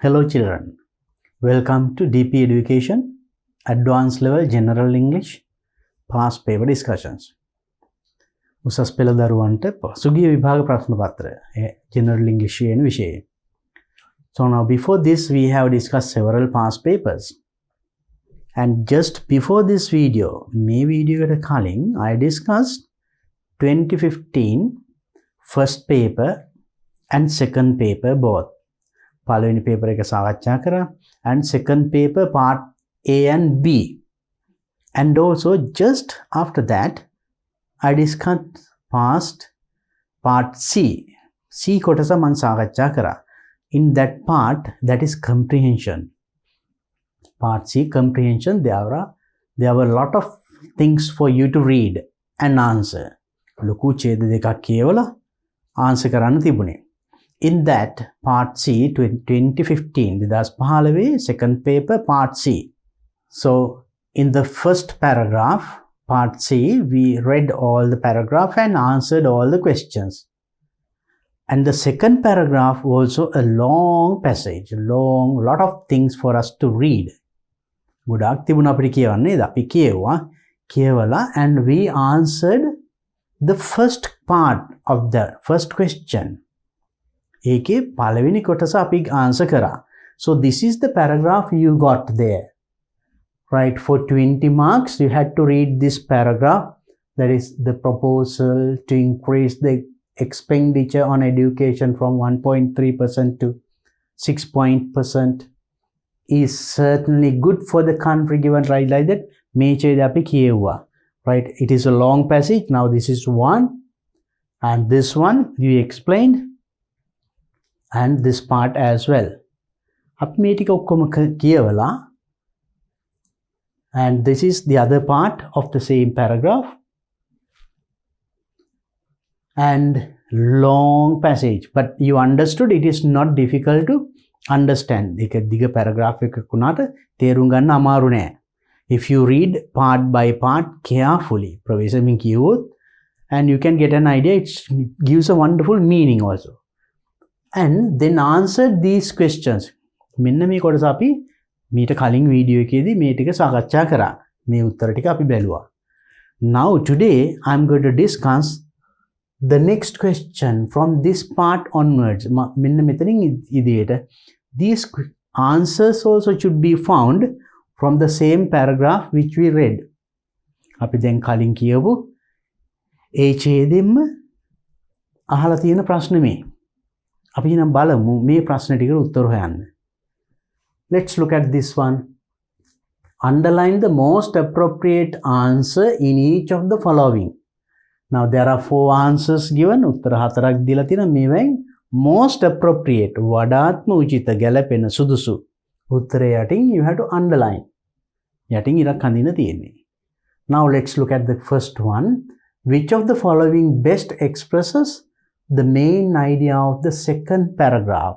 Hello children, welcome to DP Education, Advanced Level General English, Past Paper Discussions. උසස් පෙළ දරුවන්ට පසුගිය විභාග ප්‍රශ්න පත්‍රය General English කියන විෂයේ. So now before this we have discussed several past papers. And just before this video, මේ video එකට කලින් I discussed 2015 first paper and second paper both. පළවෙනි paper එක සාකච්ඡා කරා and second paper part A and B. And also just after that I discussed past part C. C කොටස මම සාකච්ඡා කරා. In that part, that is comprehension. Part C, comprehension, there were a lot of things for you to read and answer. ලොකු ඡේද දෙකක් කියවලා answer කරන්න තිබුණේ. In that part C 2015 2015 second paper part C. So in the first paragraph part C we read all the paragraph and answered all the questions. And the second paragraph also a long passage, lot of things for us to read. ගොඩක් තිබුණා අපිට කියවන්න නේද? අපි කියවලා and we answered the first part of the first question. ඒකේ පළවෙනි කොටස අපි answer කරා. So this is the paragraph you got there. Right, for 20 marks you had to read this paragraph. That is the proposal to increase the expenditure on education from 1.3% to 6% is certainly good for the country given right like that. මේ ඡේදය අපි කියුවා. Right, it is a long passage. Now this is one and this one we explained. And this part as well. අපි මේ ටික ඔක්කොම කියවලා and this is the other part of the same paragraph and long passage, but you understood it is not difficult to understand. එක දිග paragraph එකක් වුණාට තේරුම් ගන්න අමාරු නෑ. If you read part by part carefully, ප්‍රවේශමින් කියවොත් and you can get an idea, it gives a wonderful meaning also. And then answer these questions. මෙන්න මේ කොටස අපි මීට කලින් වීඩියෝ එකේදී මේ ටික සාකච්ඡා කරා. මේ උත්තර ටික අපි බැලුවා. Now today I'm going to discuss the next question from this part onwards. මෙන්න මෙතනින් ඉදිරියට these answers also should be found from the same paragraph which we read. අපි දැන් කලින් කියවු ඒ ඡේදෙන්න අහලා තියෙන ප්‍රශ්න මේ. අපි නම් බලමු මේ ප්‍රශ්න ටිකට උත්තර හොයන්න. Let's look at this one. Underline the most appropriate answer in each of the following. Now there are 4 answers given. උත්තර 4ක් දීලා තියෙනවා. මේවෙන් most appropriate වඩාත්ම උචිත ගැලපෙන සුදුසු උත්තරය යටින් you have to underline. යටින් ඉරක් අඳින්න තියෙන්නේ. Now let's look at the first one. Which of the following best expresses the main idea of the second paragraph?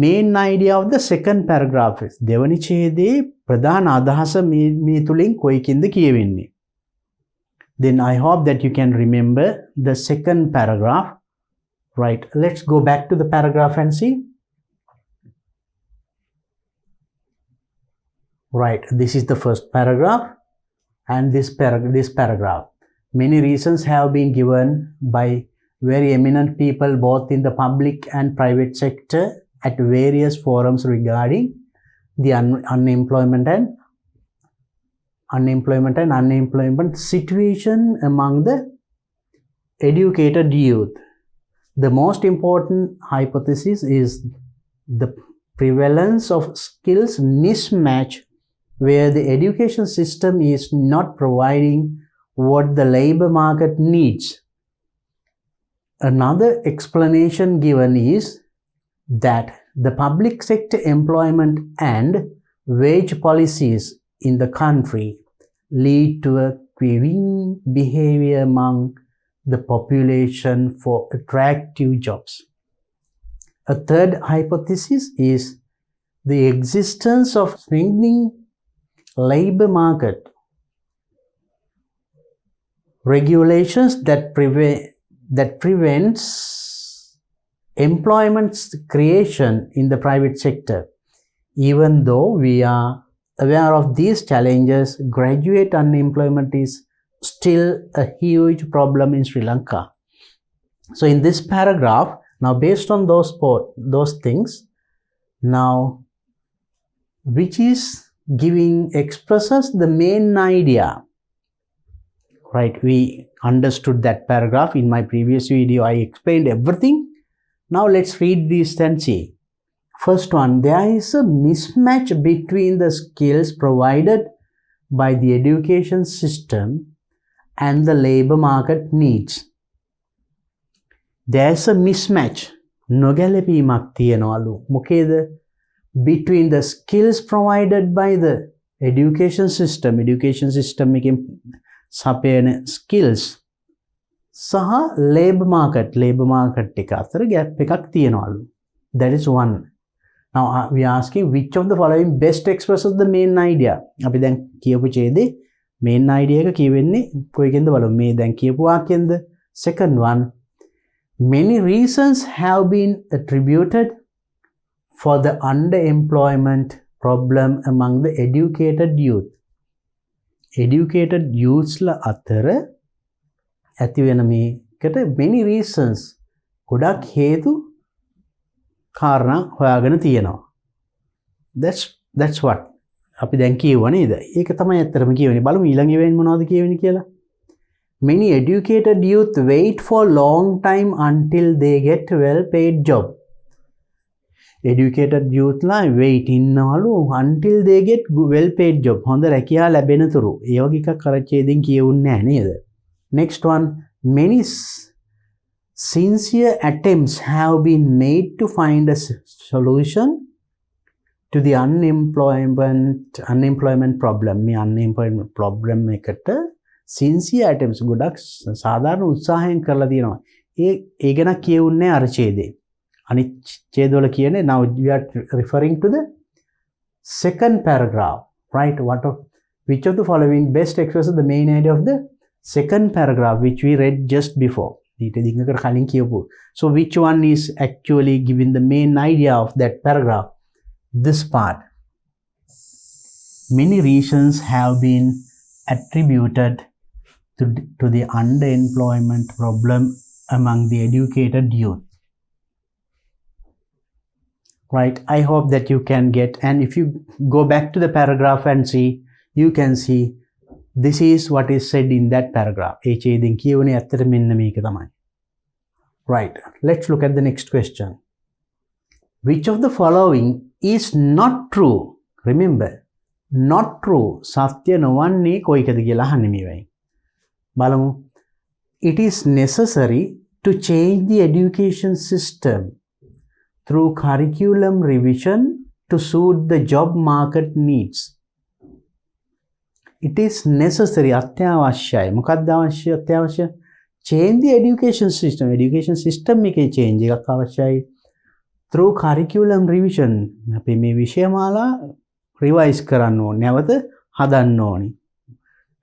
Main idea of the second paragraph is දෙවනි ඡේදයේ ප්‍රධාන අදහස මේ තුලින් කොයිකින්ද කියවෙන්නේ. Then I hope that you can remember the second paragraph. Right, let's go back to the paragraph and see. Right, this is the first paragraph and this paragraph. Many reasons have been given by very eminent people both in the public and private sector at various forums regarding the unemployment situation among the educated youth. The most important hypothesis is the prevalence of skills mismatch where the education system is not providing what the labor market needs. Another explanation given is that the public sector employment and wage policies in the country lead to a queuing behavior among the population for attractive jobs. A third hypothesis is the existence of shrinking labor market regulations that prevents employment creation in the private sector. Even though we are aware of these challenges, graduate unemployment is still a huge problem in Sri Lanka. So in this paragraph, now based on those things, now which is expresses the main idea, right? We understood that paragraph in my previous video. I explained everything. Now let's read this and see. First one, there is a mismatch between the skills provided by the education system and the labor market needs. There is a mismatch. නොගැලපීමක් තියනවලු. මොකේද? Between the skills provided by the education system එකෙන් සපයන skills සහ labor market එක අතර gap එකක් තියනවලු. That is one. Now we are asking which of the following best expresses the main idea. අපි දැන් කියපු ඡේදේ main idea එක කියවෙන්නේ කොයිකෙන්ද බලමු. මේ දැන් කියපු වාක්‍යෙන්ද? Second one, many reasons have been attributed for the underemployment problem among the educated youth. Educated youths ලා අතර ඇති වෙන මේකට many reasons, ගොඩක් හේතු කාරණා හොයාගෙන තියෙනවා. That's what අපි දැන් කියුවා නේද? ඒක තමයි ඇත්තටම කියවෙන්නේ. බලමු ඊළඟ ඉවෙන් මොනවද කියවෙන්නේ කියලා. Many educated youth wait for long time until they get well paid job. Educated youth ලා wait ඉන්නවලු until they get well paid job. හොඳ රැකියාව ලැබෙන තුරු. ඒ වගේ එකක් කරච්චේදින් කියවුන්නේ නැහැ නේද? Next one, many sincere attempts have been made to find a solution to the unemployment problem. මේ unemployment problem එකට sincere attempts ගොඩක් සාධාරණ උත්සාහයෙන් කරලා තියෙනවා. ඒ ගැන කියවුන්නේ අර ඡේදේ. අනිත් ඡේදවල කියන්නේ now we are referring to the second paragraph, right? Which of the following best expresses the main idea of the second paragraph which we read just before? So which one is actually giving the main idea of that paragraph? This part. Many reasons have been attributed to the underemployment problem among the educated youth. Right, I hope that you can get, and if you go back to the paragraph and see, you can see this is what is said in that paragraph. Right, let's look at the next question. Which of the following is not true? Remember, not true. Satya නොවන්නේ කොයිකද කියලා අහන්නේ මේ වෙයි. බලමු. It is necessary to change the education system through curriculum revision to suit the job market needs. It is necessary, අත්‍යවශ්‍යයි. මොකක්ද අත්‍යවශ්‍ය? Change the education system. Education system එකේ change එකක් අවශ්‍යයි. Through curriculum revision. අපි මේ විෂයමාලා revise කරන්න ඕනේ. නැවත හදන්න ඕනේ.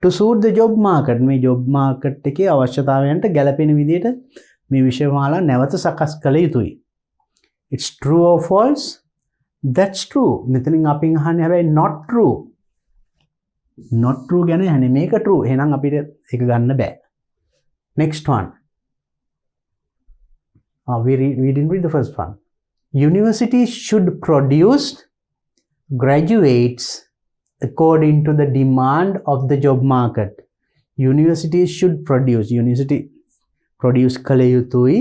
To suit the job market. මේ job market එකේ අවශ්‍යතාවයන්ට ගැලපෙන විදිහට මේ විෂයමාලා නැවත සකස් කළ යුතුයි. It's true or false? That's true. මෙතනින් අපින් අහන්නේ හැබැයි not true. Not true ගැන අහන්නේ. මේක true. එහෙනම් අපිට ඒක ගන්න බෑ. Next one. We didn't read the first one. Universities should produce graduates according to the demand of the job market. Universities should produce. University produce කළ යුතුයි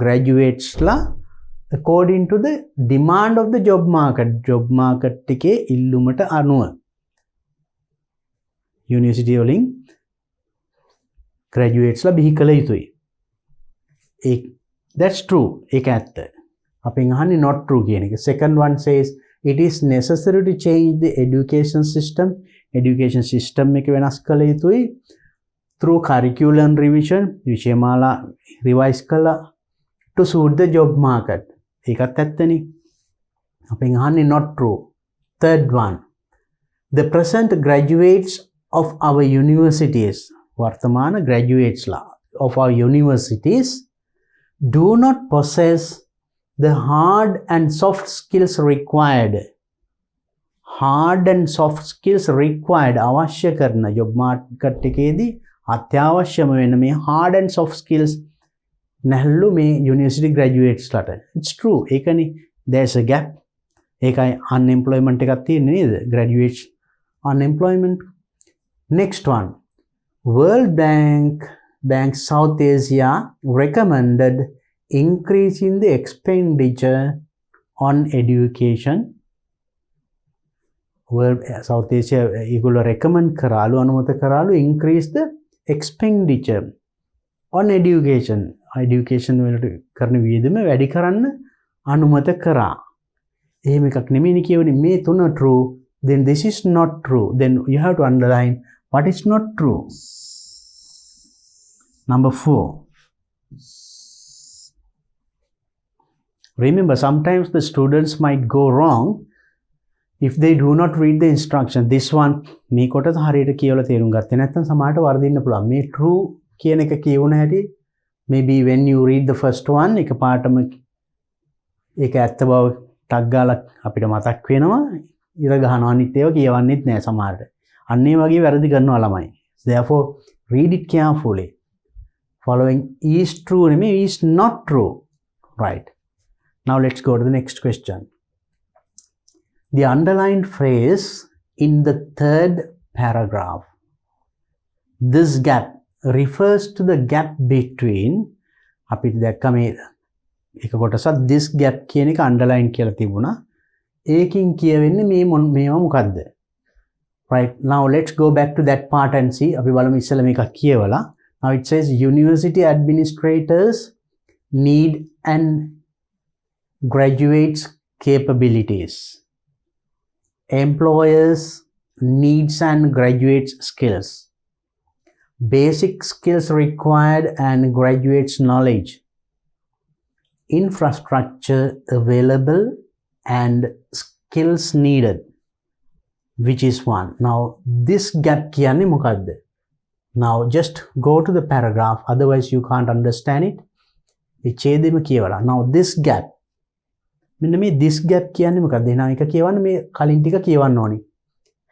graduates ලා according to the demand of the job market. Job market එකේ ඉල්ලුමට අනුව. University වලින් graduates ලා බිහි කළ යුතුයි. That's true. ඒක ඇත්ත. අපෙන් අහන්නේ not true කියන එක. Second one says it is necessary to change the education system. Education system එක වෙනස් කළ යුතුයි through curriculum revision. විෂයමාලා revise කළා to suit the job market. ඒකත් ඇත්තනේ. අපෙන් අහන්නේ not true. Third one. The present graduates of our universities, වර්තමාන graduates ලා of our universities do not possess the hard and soft skills required. Hard and soft skills required අවශ්‍ය කරන job market එකේදී අත්‍යවශ්‍යම වෙන මේ hard and soft skills නැල්ලු මේ university graduates ලට. It's true. ඒකනේ there's a gap. ඒකයි unemployment එකක් තියෙන්නේ නේද? Graduates unemployment. Next one. World Bank South Asia recommended increasing the expenditure on education. World South Asia ඒගොල්ලෝ recommend කරාලු අනුමත කරාලු increase the expenditure on education. Education වලට කරන වියදම වැඩි කරන්න අනුමත කරා. එහෙම එකක් නෙමෙයි කියවනේ මේ තුන true, then this is not true. Then you have to underline what is not true. Number 4. Remember, sometimes the students might go wrong if they do not read the instruction. This one මේ කොටස හරියට කියවලා තේරුම් ගත්තේ නැත්නම් සමහරට වර්ධින්න පුළුවන්. මේ true කියන එක කියවුන හැටි maybe when you read the first one එකපාරටම ඒක ඇත්ත බව ටක් ගාලා අපිට මතක් වෙනවා. ඉර ගහනවා අනිත් ඒවා කියවන්නෙත් නෑ සමහරට. අන්න ඒ වගේ වැරදි කරනවා ළමයි. Therefore read it carefully. Following is true නෙමෙයි is not true. Right. Now let's go to the next question. The underlined phrase in the third paragraph. This gap refers to the gap between අපිට දැක්ක මේ එක කොටසක් this gap කියන එක underline කියලා තිබුණා. ඒකින් කියවෙන්නේ මේවා මොකද්ද? Right. Now let's go back to that part and see. අපි බලමු ඉස්සෙල්ලා මේක කියවලා. Now it says university administrators need and graduates capabilities. Employers needs and graduates skills. Basic skills required and graduates knowledge. Infrastructure available and skills needed. Which is one. Now this gap කියන්නේ මොකද්ද? Now just go to the paragraph, otherwise you can't understand it. ඒ ඡේදෙම කියවලා. Now this gap. මෙන්න මේ this gap කියන්නේ මොකද්ද? එහෙනම් එක කියවන්න මේ කලින් ටික කියවන්න ඕනේ.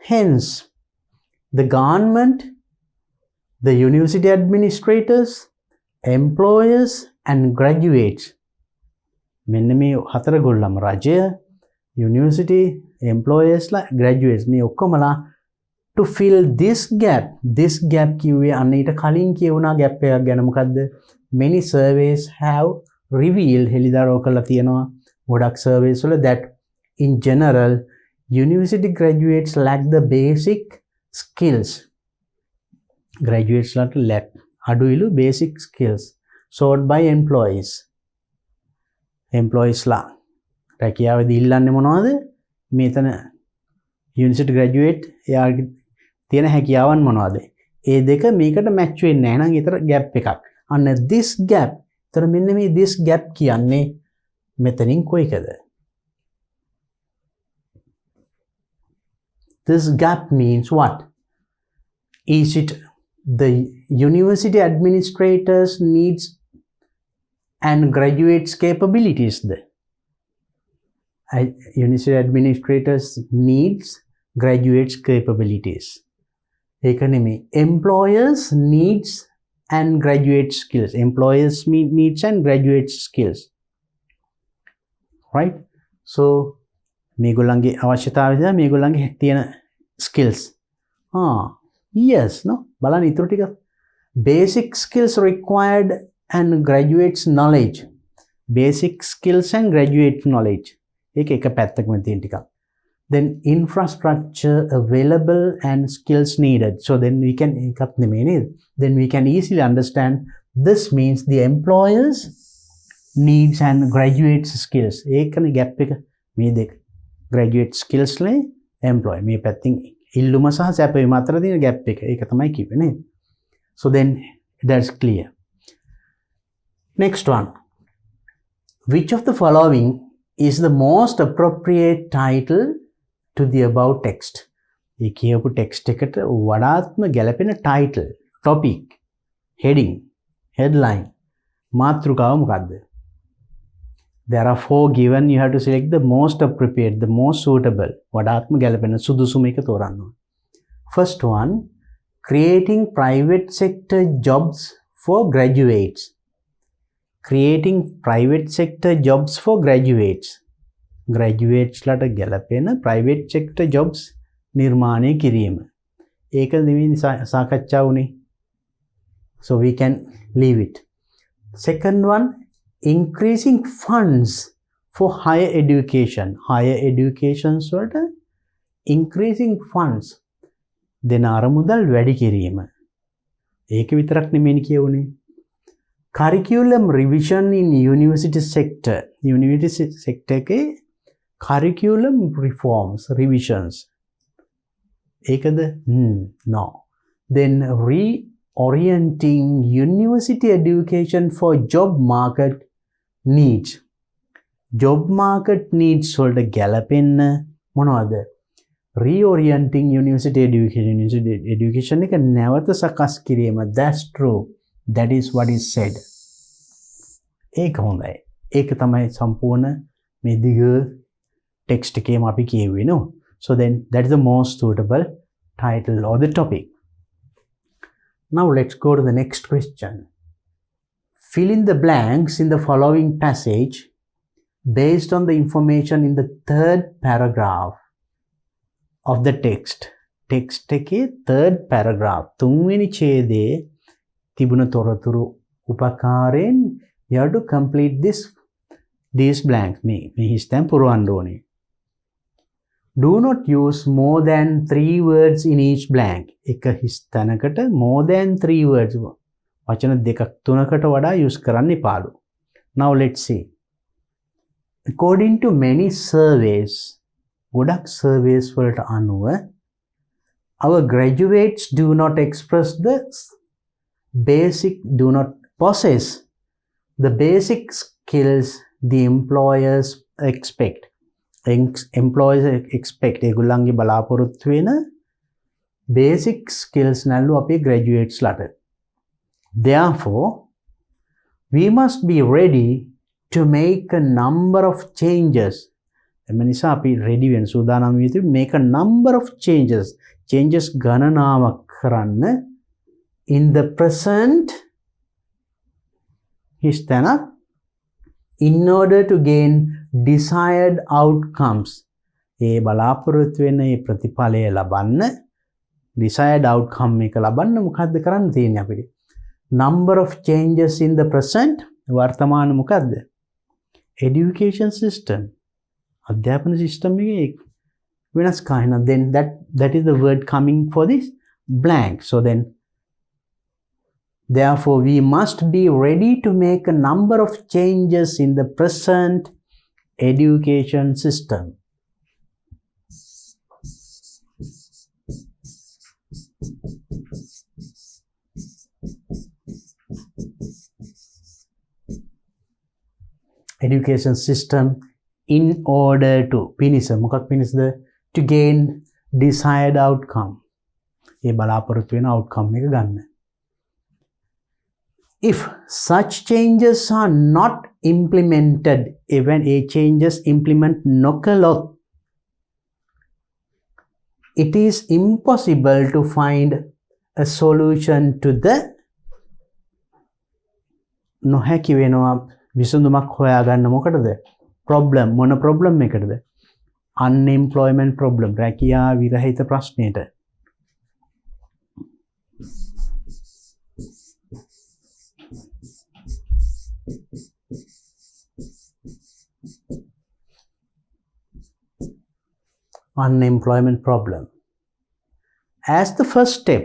Hence the government, the university administrators, employers and graduates. මෙන්න මේ හතර ගොල්ලම රජය, university, employers ලා graduates මේ ඔක්කොමලා to fill this gap කිව්වේ අන්න ඊට කලින් කියවුණා gap එකක් ගැන මොකද්ද? Many surveys have revealed හෙලිදරව් කරලා තියෙනවා ගොඩක් surveys වල that in general university graduates lack the basic skills. Graduates ලාට lack අඩුයිලු basic skills sought by employees. Employees ලා රැකියාවේදී ඉල්ලන්නේ මොනවද? මේතන university graduate එයාගේ තියෙන හැකියාවන් මොනවද? ඒ දෙක මේකට match වෙන්නේ නැහැ නම් ඊතර gap එකක්. අන්න this gap. ඊතර මෙන්න මේ this gap කියන්නේ මෙතනින් කොයිකද? This gap means what? Is it the university administrators needs and graduates capabilities? The university administrators needs graduates capabilities. Economy employers needs and graduate skills. Employers needs and graduate skills. Right? So මේගොල්ලන්ගේ අවශ්‍යතාවය තමයි මේගොල්ලන්ගේ තියෙන skills. Yes, no? බලන්න ඊටු ටික basic skills required and graduates knowledge. Basic skills and graduate knowledge. ඒක එක පැත්තකම තියෙන ටිකක්. Then infrastructure available and skills needed. So then we can එකක් නෙමෙයි නේද? Then we can easily understand this means the employers needs and graduates skills. ඒකනේ gap එක මේ දෙක. Graduate skills නේ employ. මේ පැත්තෙන් ඉල්ලුම සහ සැපයීම අතර තියෙන gap එක. ඒක තමයි කිව්වේ නේද? So then that's clear. Next one. Which of the following is the most appropriate title to the above text? ඒ කියපු text එකට වඩාත්ම ගැලපෙන title, topic, heading, headline, මාතෘකාව මොකද්ද? There are 4 given. You have to select the most appropriate, the most suitable. වඩාත්ම ගැලපෙන සුදුසුම එක තෝරන්න. First one, creating private sector jobs for graduates. Creating private sector jobs for graduates. Graduates ලට ගැලපෙන private sector jobs නිර්මාණය කිරීම. ඒක දෙවෙනි සාකච්ඡා වුණේ. So we can leave it. Second one, increasing funds for higher education. Higher education වලට increasing funds දෙන අරමුදල් වැඩි කිරීම. ඒක විතරක් නෙමෙයි කියවුනේ. Curriculum revision in university sector. University sector එකේ curriculum reforms, revisions. ඒකද? No. Then reorienting university education for job market needs. Job market needs වලට ගැලපෙන්න මොනවද? Reorienting university education. University education එක නැවත සකස් කිරීම. That's true. That is what is said. ඒක හොඳයි. ඒක තමයි සම්පූර්ණ මේ දිග ටෙක්ස්ට් එකේම අපි කියුවේ නෝ. So then that is the most suitable title or the topic. Now let's go to the next question. Fill in the blanks in the following passage based on the information in the third paragraph of the text. Text එකේ third paragraph තුන්වෙනි ඡේදයේ තිබුණ තොරතුරු උපකාරයෙන් you have to complete these blanks. මේ හිස්තැන් පුරවන්න ඕනේ. Do not use more than 3 words in each blank. එක හිස්තැනකට more than 3 words වචන දෙකක් තුනකට වඩා use කරන්න එපාලු. Now let's see. According to many surveys, ගොඩක් surveys වලට අනුව our graduates do not possess the basic skills the employers expect. Employers expect ඒගොල්ලන්ගේ බලාපොරොත්තු වෙන basic skills නැල්ලු අපේ graduates ලට. Therefore, we must be ready to make a number of changes. එම නිසා අපි ready වෙන සූදානම් වෙ යුතුයි make a number of changes. Changes ගණනාවක් කරන්න in the present හිස්තැනක් in order to gain desired outcomes. ඒ බලාපොරොත්තු වෙන ඒ ප්‍රතිඵලය ලබන්න desired outcome එක ලබන්න මොකද්ද කරන්න තියෙන්නේ අපිට? Number of changes in the present වර්තමාන මොකද්ද? Education system. අධ්‍යාපන system එකේ වෙනස් කායන. Then that is the word coming for this blank. So then therefore we must be ready to make a number of changes in the present education system. Education system in order to මොකක් පිණිසද? To gain desired outcome. ඒ බලාපොරොත්තු වෙන outcome එක ගන්න. If such changes are not implemented, even a changes implement නොකළොත්, it is impossible to find a solution to the නොහැකි වෙනවා විසඳුමක් හොයාගන්න මොකටද? problem. මොන problem එකටද? unemployment problem. රැකියා විරහිත ප්‍රශ්නයට. unemployment problem. As the first step,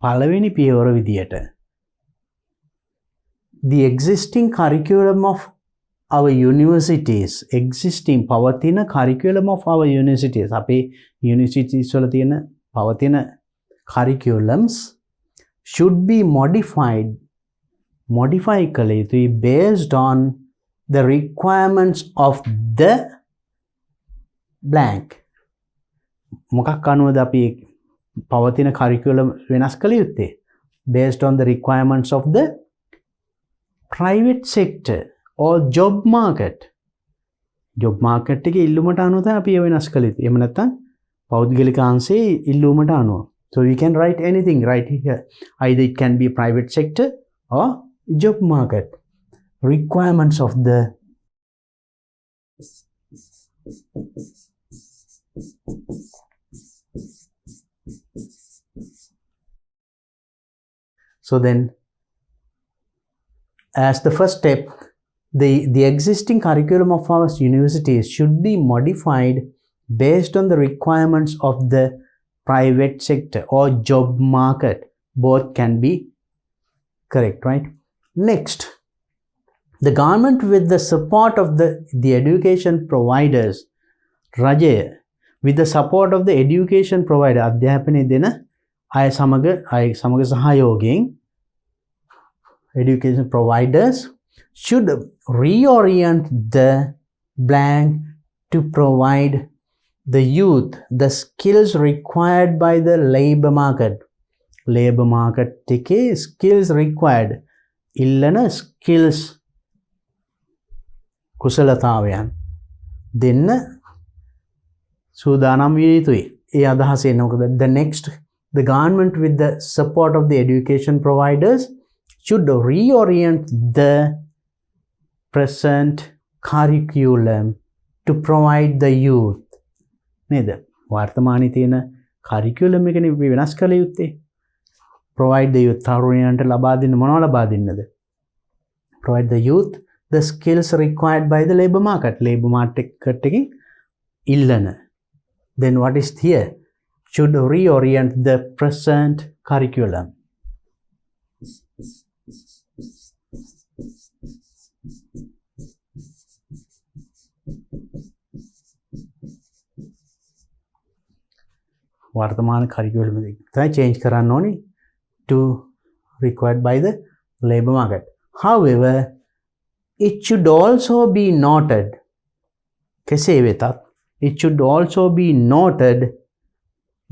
පළවෙනි පියවර විදියට the existing curriculum of our universities, existing පවතින curriculum of our universities, අපේ universities වල තියෙන පවතින curriculums should be modify කළ යුතුයි based on the requirements of the blank. මොකක් අනුවද අපි පවතින curriculum වෙනස් කළ යුත්තේ? Based on the requirements of the private sector. or job market. job market එකේ ඉල්ලුමට අනුව තමයි අපි වෙනස් කළේ. එහෙම නැත්නම් පෞද්ගලික අංශයේ ඉල්ලුමට අනුව. So you can write anything right here. Either it can be private sector or job market. Requirements of the So then, as the first step, the existing curriculum of our universities should be modified based on the requirements of the private sector or job market. Both can be correct, right? Next, the government with the support of the education providers, Rajay, with the support of the education provider, අධ්‍යාපනය දෙන අය සමග සහයෝගයෙන් education providers should reorient the blank to provide the youth the skills required by the labor market. Labor market එකේ skills required ඉල්ලන skills කුසලතාවයන් දෙන්න සූදානම් විය යුතුයි. ඒ අදහස එන්නේ මොකද? The government with the support of the education providers should reorient the present curriculum to provide the youth. නේද? වර්තමානයේ තියෙන curriculum එකනේ අපි වෙනස් කළ යුත්තේ. Provide the youth තරුණයන්ට ලබා දෙන්න මොනවද ලබා දෙන්නද? Provide the youth the skills required by the labor market. Labor market එකකින් ඉල්ලන. Then what is here? Should reorient the present curriculum. වර්තමාන curriculum එක තමයි change කරන්න ඕනේ to required by the labor market. However, it should also be noted, කෙසේ වෙතත් it should also be noted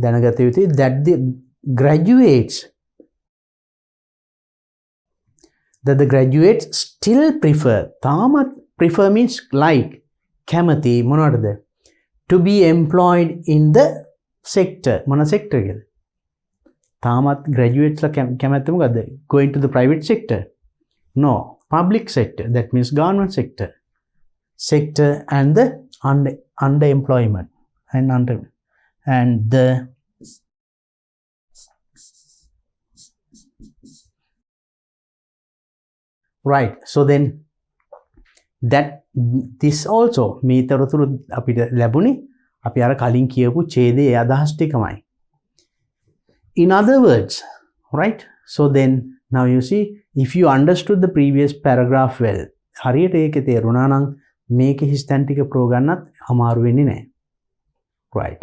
දැනගත යුතුයි that the graduates still prefer, තාමත් prefer means like, කැමති මොනවටද? To be employed in the sector. මොන sector එකද? තාමත් graduates ලා කැමති මොකද්ද? Going to the private sector? No, public sector. That means government sector. Sector and the underemployment and the right. So then this also මේ තරතුරු අපිට ලැබුණේ අපි අර කලින් කියපු ඡේදයේ අදහස් ටිකමයි. In other words, right? So then now you see, if you understood the previous paragraph well, හරියට ඒකේ තේරුණා නම් මේක හිස්තැන් ටික ප්‍රෝ ගන්නත් අමාරු වෙන්නේ නැහැ. Right.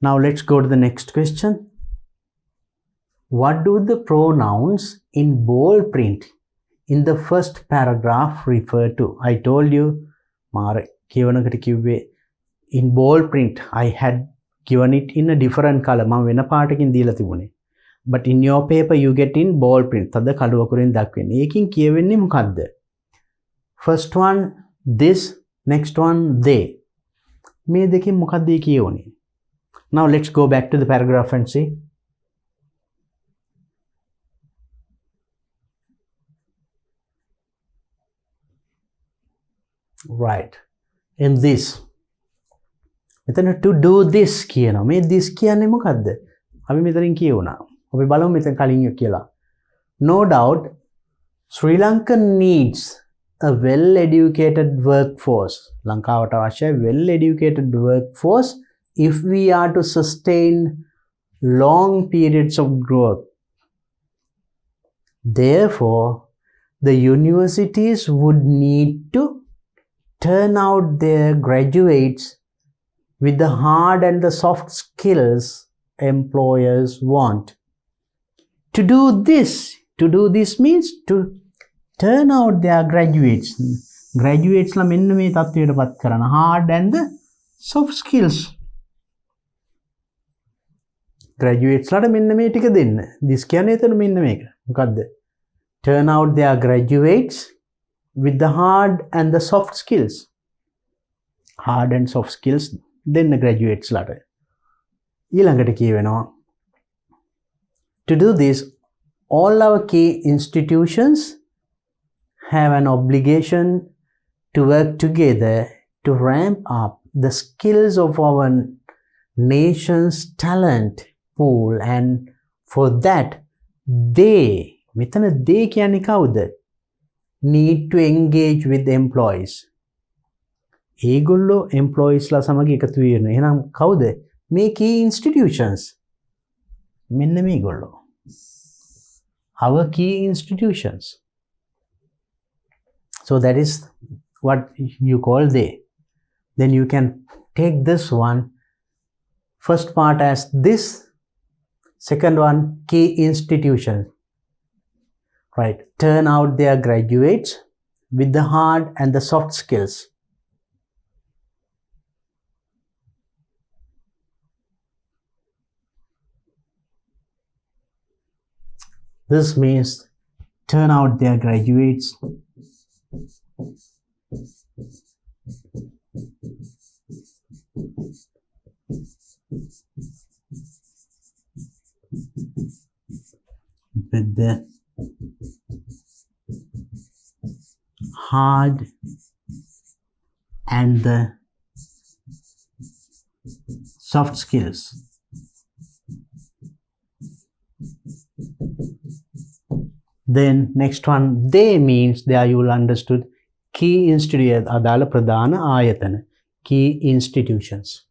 Now let's go to the next question. What do the pronouns in bold print in the first paragraph refer to? I told you, මාර කියවනකට කිව්වේ in bold print I had given it in a different color. මම වෙන පාටකින් දීලා තිබුණේ. But in your paper you get in bold print. තද කළු අකුරෙන් දක්වන්නේ. ඒකින් කියවෙන්නේ මොකද්ද? First one this, next one they. මේ දෙකෙන් මොකක්ද කියවන්නේ? Now let's go back to the paragraph and see. Right. In this. මෙතන to do this කියනවා. මේ this කියන්නේ මොකද්ද? අපි මෙතනින් කියවුණා. අපි බලමු මෙතන කලින් කියලා. No doubt Sri Lanka needs a well-educated workforce. ලංකාවට අවශ්‍යයි well-educated workforce if we are to sustain long periods of growth. Therefore, the universities would need to turn out their graduates with the hard and the soft skills employers want. To do this means to turn out their graduates. Graduates ලා මෙන්න මේ තත්ත්වයටපත් කරන hard and the soft skills. Graduates ලාට මෙන්න මේ ටික දෙන්න. This කියන්නේ එතන මෙන්න මේක. මොකද්ද? Turn out their graduates with the hard and the soft skills. Hard and soft skills then the graduates later. ඊළඟට කියවෙනවා to do this all our key institutions have an obligation to work together to ramp up the skills of our nation's talent pool, and for that they මෙතන they කියන්නේ කවුද? need to engage with employees. ඒගොල්ලෝ employeesලා සමග එකතු වෙනවා. එහෙනම් කවුද? මේ key institutions. මෙන්න මේගොල්ලෝ. Our key institutions. So that is what you call they. Then you can take this one, first part as this, second one key institution. Right, turn out their graduates with the hard and the soft skills. This means turn out their graduates with the hard and the soft skills. Then next one, they means there you will understood key institutions, adala pradana ayatana, key institutions.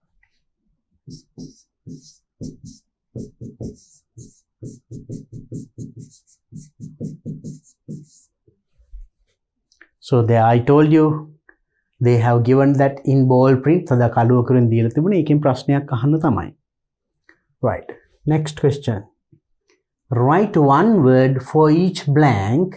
So there I told you they have given that in bold print. සදා කළුව කරින් දීලා තිබුණේ. ඒකෙන් ප්‍රශ්නයක් අහන්න තමයි. Right. Next question. Write one word for each blank,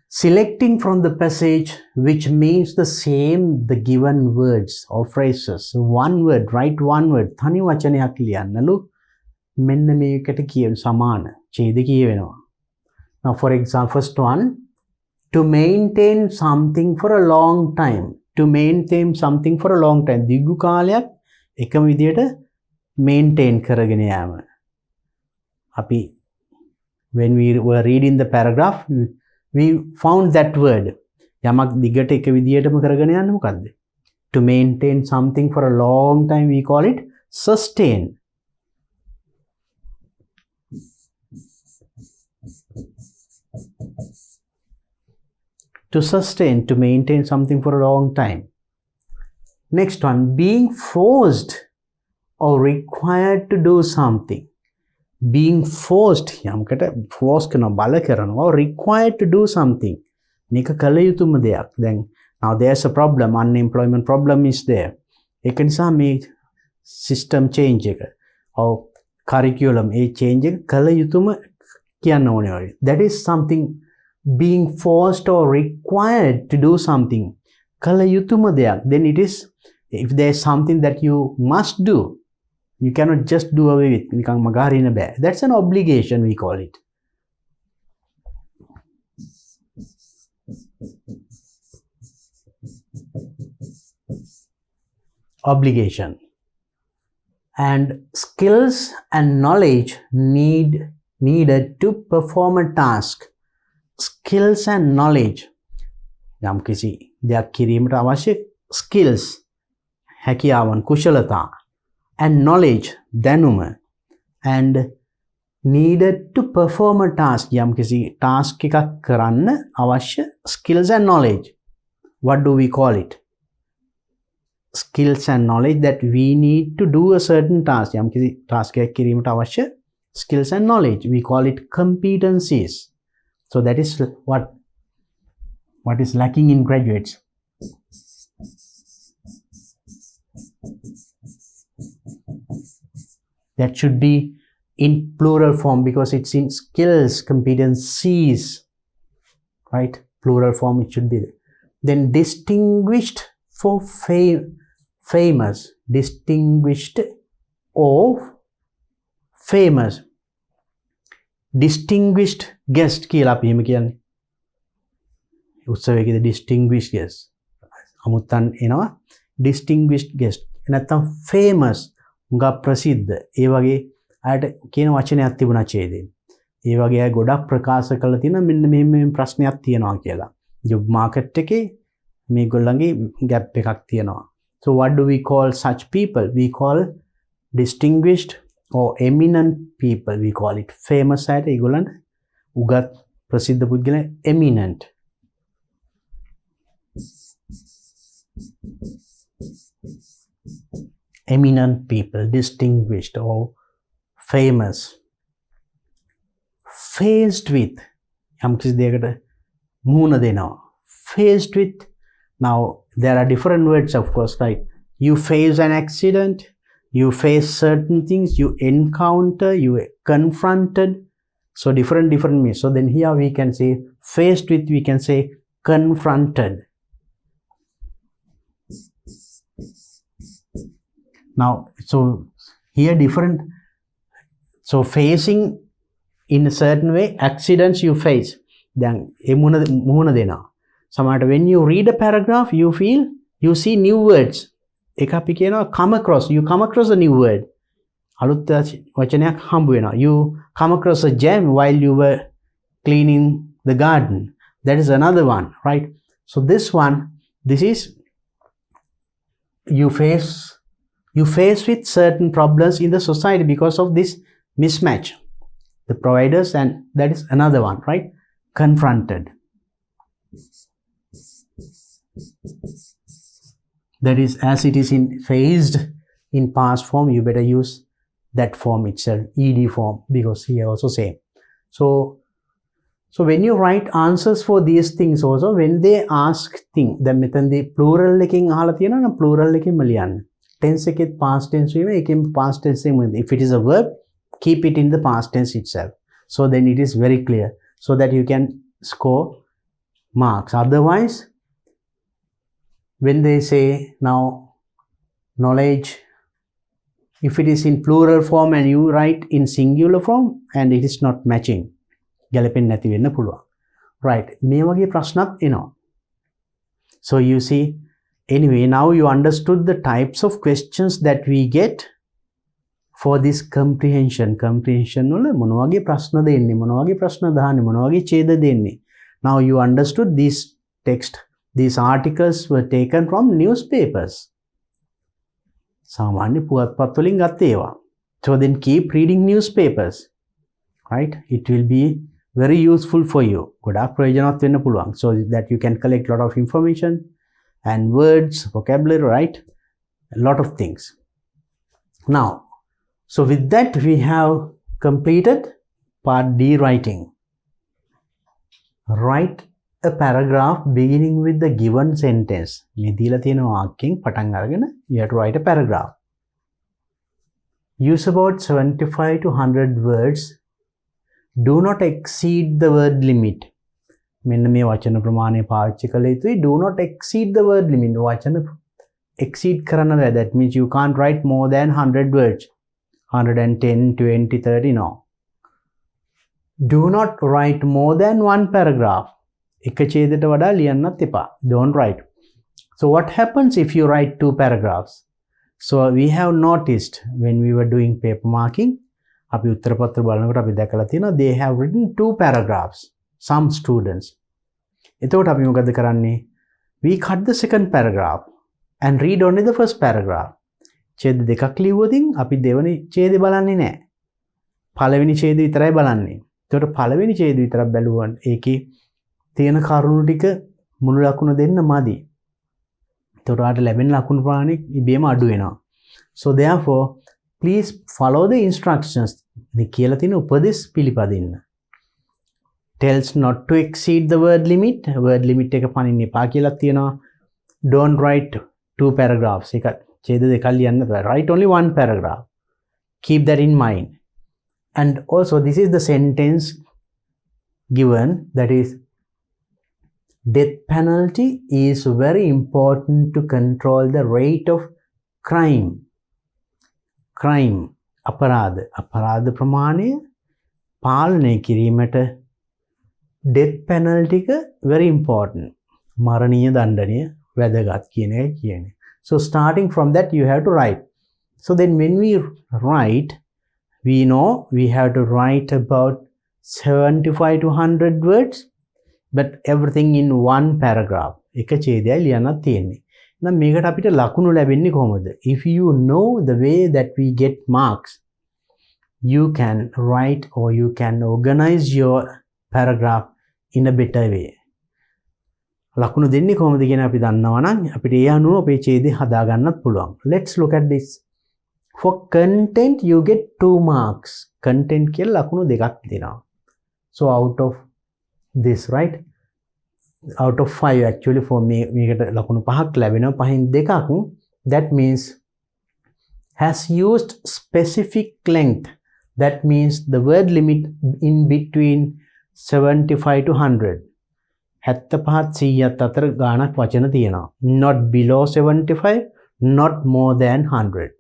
selecting from the passage which means the same the given words or phrases. So one word, write one word. තනි වචනයක් ලියන්නලු. මෙන්න මේකට කියන සමාන ඡේද කියවෙනවා. Now for example, first one, to maintain something for a long time. To maintain something for a long time. දිගු කාලයක් එකම විදියට maintain කරගෙන යාම. අපි when we were reading the paragraph, we found that word. යමක් දිගට එක විදියටම කරගෙන යන්න මොකද්ද? To maintain something for a long time, we call it sustain. To sustain, to maintain something for a long time. Next one, being forced or required to do something. Being forced, යමකට force කරනවා, බල කරනවා, or required to do something. මේක කළ යුතුම දෙයක්. Then now there's a problem, unemployment problem is there. ඒක නිසා මේ system change එක or curriculum ඒ change එක කළ යුතුම කියන්න ඕනේ. That is something. Being forced or required to do something, කළ යුතුම දෙයක්. Then it is, if there is something that you must do, you cannot just do away with. නිකන් මගහරින්න බෑ. That's an obligation, we call it. Obligation. And skills and knowledge needed to perform a task. Skills and knowledge. යම් කිසි දෙයක් කිරීමට අවශ්‍ය skills, හැකියාවන්, කුශලතා, and knowledge, දැනුම, and needed to perform a task. යම් කිසි task එකක් කරන්න අවශ්‍ය skills and knowledge. What do we call it? Skills and knowledge that we need to do a certain task. යම් කිසි task එකක් කිරීමට අවශ්‍ය skills and knowledge. We call it competencies. So that is what is lacking in graduates. That should be in plural form because it's in skills, competencies, right? Plural form it should be there. Then distinguished for famous, distinguished or famous. Distinguished guest කියලා අපි එහෙම කියන්නේ. උත්සවයේදී distinguished guest. අමුත්තන් එනවා distinguished guest. නැත්තම් famous උඟා ප්‍රසිද්ධ. ඒ වගේ අයට කියන වචනයක් තිබුණා ඡේදයෙන්. ඒ වගේ අය ගොඩක් ප්‍රකාශ කරලා තියෙනවා මෙන්න මෙහෙම ප්‍රශ්නයක් තියෙනවා කියලා. job market එකේ මේගොල්ලන්ගේ gap එකක් තියෙනවා. So what do we call such people? We call distinguished or eminent people. We call it famous අයට ඒගොල්ලන් උගත් ප්‍රසිද්ධ පුද්ගලයන් eminent. Eminent people, distinguished or famous. Faced with යම් කිසි දෙයකට මුහුණ දෙනවා. Faced with. Now there are different words, of course, like you face an accident, you face certain things, you encounter, you confronted. So different means. So then here we can say faced with, we can say confronted. Now, so here different. So facing in a certain way, accidents you face. Then මුහුණ දෙනවා. Somewhat when you read a paragraph, you feel, you see new words. එක අපි කියනවා come across, you come across a new word. අලුත් වචනයක් හම්බ වෙනවා. You come across a gem while you were cleaning the garden. That is another one, right? So this one, this is you face with certain problems in the society because of this mismatch. The providers, and that is another one, right? Confronted. That is, as it is in faced in past form, you better use that form itself, ed form, because here also same. So when you write answers for these things also, when they ask thing, then මෙතනදී plural එකකින් අහලා තියෙනවා නම් plural එකකින්ම ලියන්න. tense එකෙත් past tense වීම එකකින් past tense එකම. If it is a verb, keep it in the past tense itself. So then it is very clear, so that you can score marks. Otherwise, when they say now knowledge, if it is in plural form and you write in singular form and it is not matching, ගැලපෙන්නේ නැති වෙන්න පුළුවන්. Right. මේ වගේ ප්‍රශ්නත් එනවා. So you see, anyway, now you understood the types of questions that we get for this comprehension. Comprehension වල මොන වගේ ප්‍රශ්න දෙන්නේ, මොන වගේ ප්‍රශ්න දාන්නේ, මොන වගේ ඡේද දෙන්නේ. Now you understood this text. These articles were taken from newspapers. සාමාන්‍ය පුවත්පත් වලින් ගත්ත ඒවා. So then keep reading newspapers. Right? It will be very useful for you. ගොඩාක් ප්‍රයෝජනවත් වෙන්න පුළුවන්. So that you can collect a lot of information and words, vocabulary, right? A lot of things. Now, so with that we have completed part D, writing. Write a paragraph beginning with the given sentence. මේ දීලා තියෙන වාක්‍යයෙන් පටන් අරගෙන you have to write a paragraph. Use about 75 to 100 words. Do not exceed the word limit. මෙන්න මේ වචන ප්‍රමාණය පාවිච්චි කළ යුතුයි. Do not exceed the word limit. වචන exceed කරන්න බෑ. That means you can't write more than 100 words. 110, 20, 30, no. Do not write more than one paragraph. එක ඡේදයට වඩා ලියන්නත් එපා. Don't write. So what happens if you write 2 paragraphs? So we have noticed when we were doing paper marking, අපි උත්තර පත්‍ර බලනකොට අපි දැකලා තියෙනවා they have written 2 paragraphs, some students. එතකොට අපි මොකද කරන්නේ? We cut the second paragraph and read only the first paragraph. ඡේද දෙකක් ලියුවොතින් අපි දෙවෙනි ඡේදය බලන්නේ නැහැ. පළවෙනි ඡේදය විතරයි බලන්නේ. එතකොට පළවෙනි ඡේදය විතරක් බැලුවන් ඒකේ තියෙන කරුණු ටික මුළු ලකුණ දෙන්න මදි. එතකොට ඔයාලට ලැබෙන ලකුණු ප්‍රමාණය ඉබේම අඩු වෙනවා. So therefore, please follow the instructions. මේ කියලා තියෙන උපදෙස් පිළිපදින්න. Tells not to exceed the word limit. Word limit එක පනින්න එපා කියලා තියෙනවා. Don't write 2 paragraphs. එක ඡේද දෙකක් ලියන්න බෑ. Write only 1 paragraph. Keep that in mind. And also this is the sentence given, that is, death penalty is very important to control the rate of crime. Crime, අපරාධ ප්‍රමාණය පාලනය කිරීමට death penalty එක very important. මරණීය දණ්ඩනය වැදගත් කියන එක කියන්නේ. So starting from that you have to write. So then when we write, we know we have to write about 75 to 100 words, but everything in one paragraph. එක ඡේදයයි ලියන්නත් තියෙන්නේ. එහෙනම් මේකට අපිට ලකුණු ලැබෙන්නේ කොහොමද? If you know the way that we get marks, you can write or you can organize your paragraph in a better way. ලකුණු දෙන්නේ කොහොමද කියන අපි දන්නවා නම් අපිට ඒ අනුව අපේ ඡේදය හදා ගන්නත් පුළුවන්. Let's look at this. For content you get 2 marks. Content කියලා ලකුණු දෙකක් දෙනවා. So out of this, right? Out of 5 actually for me මේකට ලකුණු 5ක් ලැබෙනවා. පහෙන් දෙකක්. That means has used specific length. That means the word limit in between 75 to 100. 75 100ත් අතර ගාණක් වචන තියෙනවා. Not below 75, not more than 100.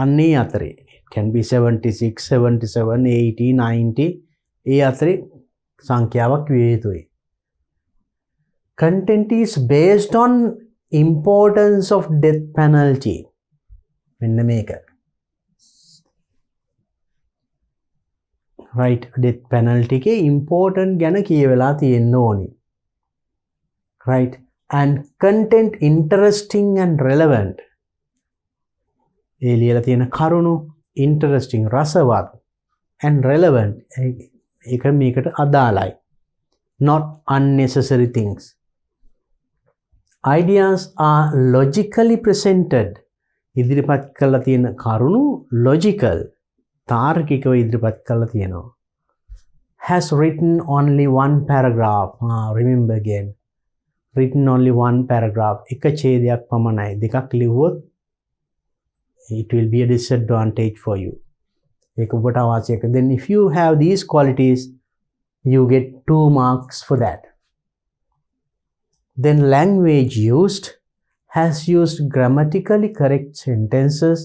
අන්නේ අතරේ can be 76, 77, 80, 90 ඒ අතරේ සංඛ්‍යාවක් විය යුතුයි. Content is based on importance of death penalty. මෙන්න මේක. Right, death penalty එකේ important ගැන කියවලා තියෙන්න ඕනි. Right, and content interesting and relevant. ඒ ලියලා තියෙන කරුණු interesting රසවත් and relevant ඒක මේකට අදාළයි. Not unnecessary things. Ideas are logically presented. ඉදිරිපත් කරලා තියෙන කරුණු logical තාර්කිකව ඉදිරිපත් කරලා තියෙනවා. Has written only one paragraph. Remember again. Written only one paragraph. එක ඡේදයක් පමණයි. දෙකක් ලිව්වොත් it will be a disadvantage for you. ඒක ඔබට අවශ්‍යක. Then if you have these qualities, you get 2 marks for that. Then language used has used grammatically correct sentences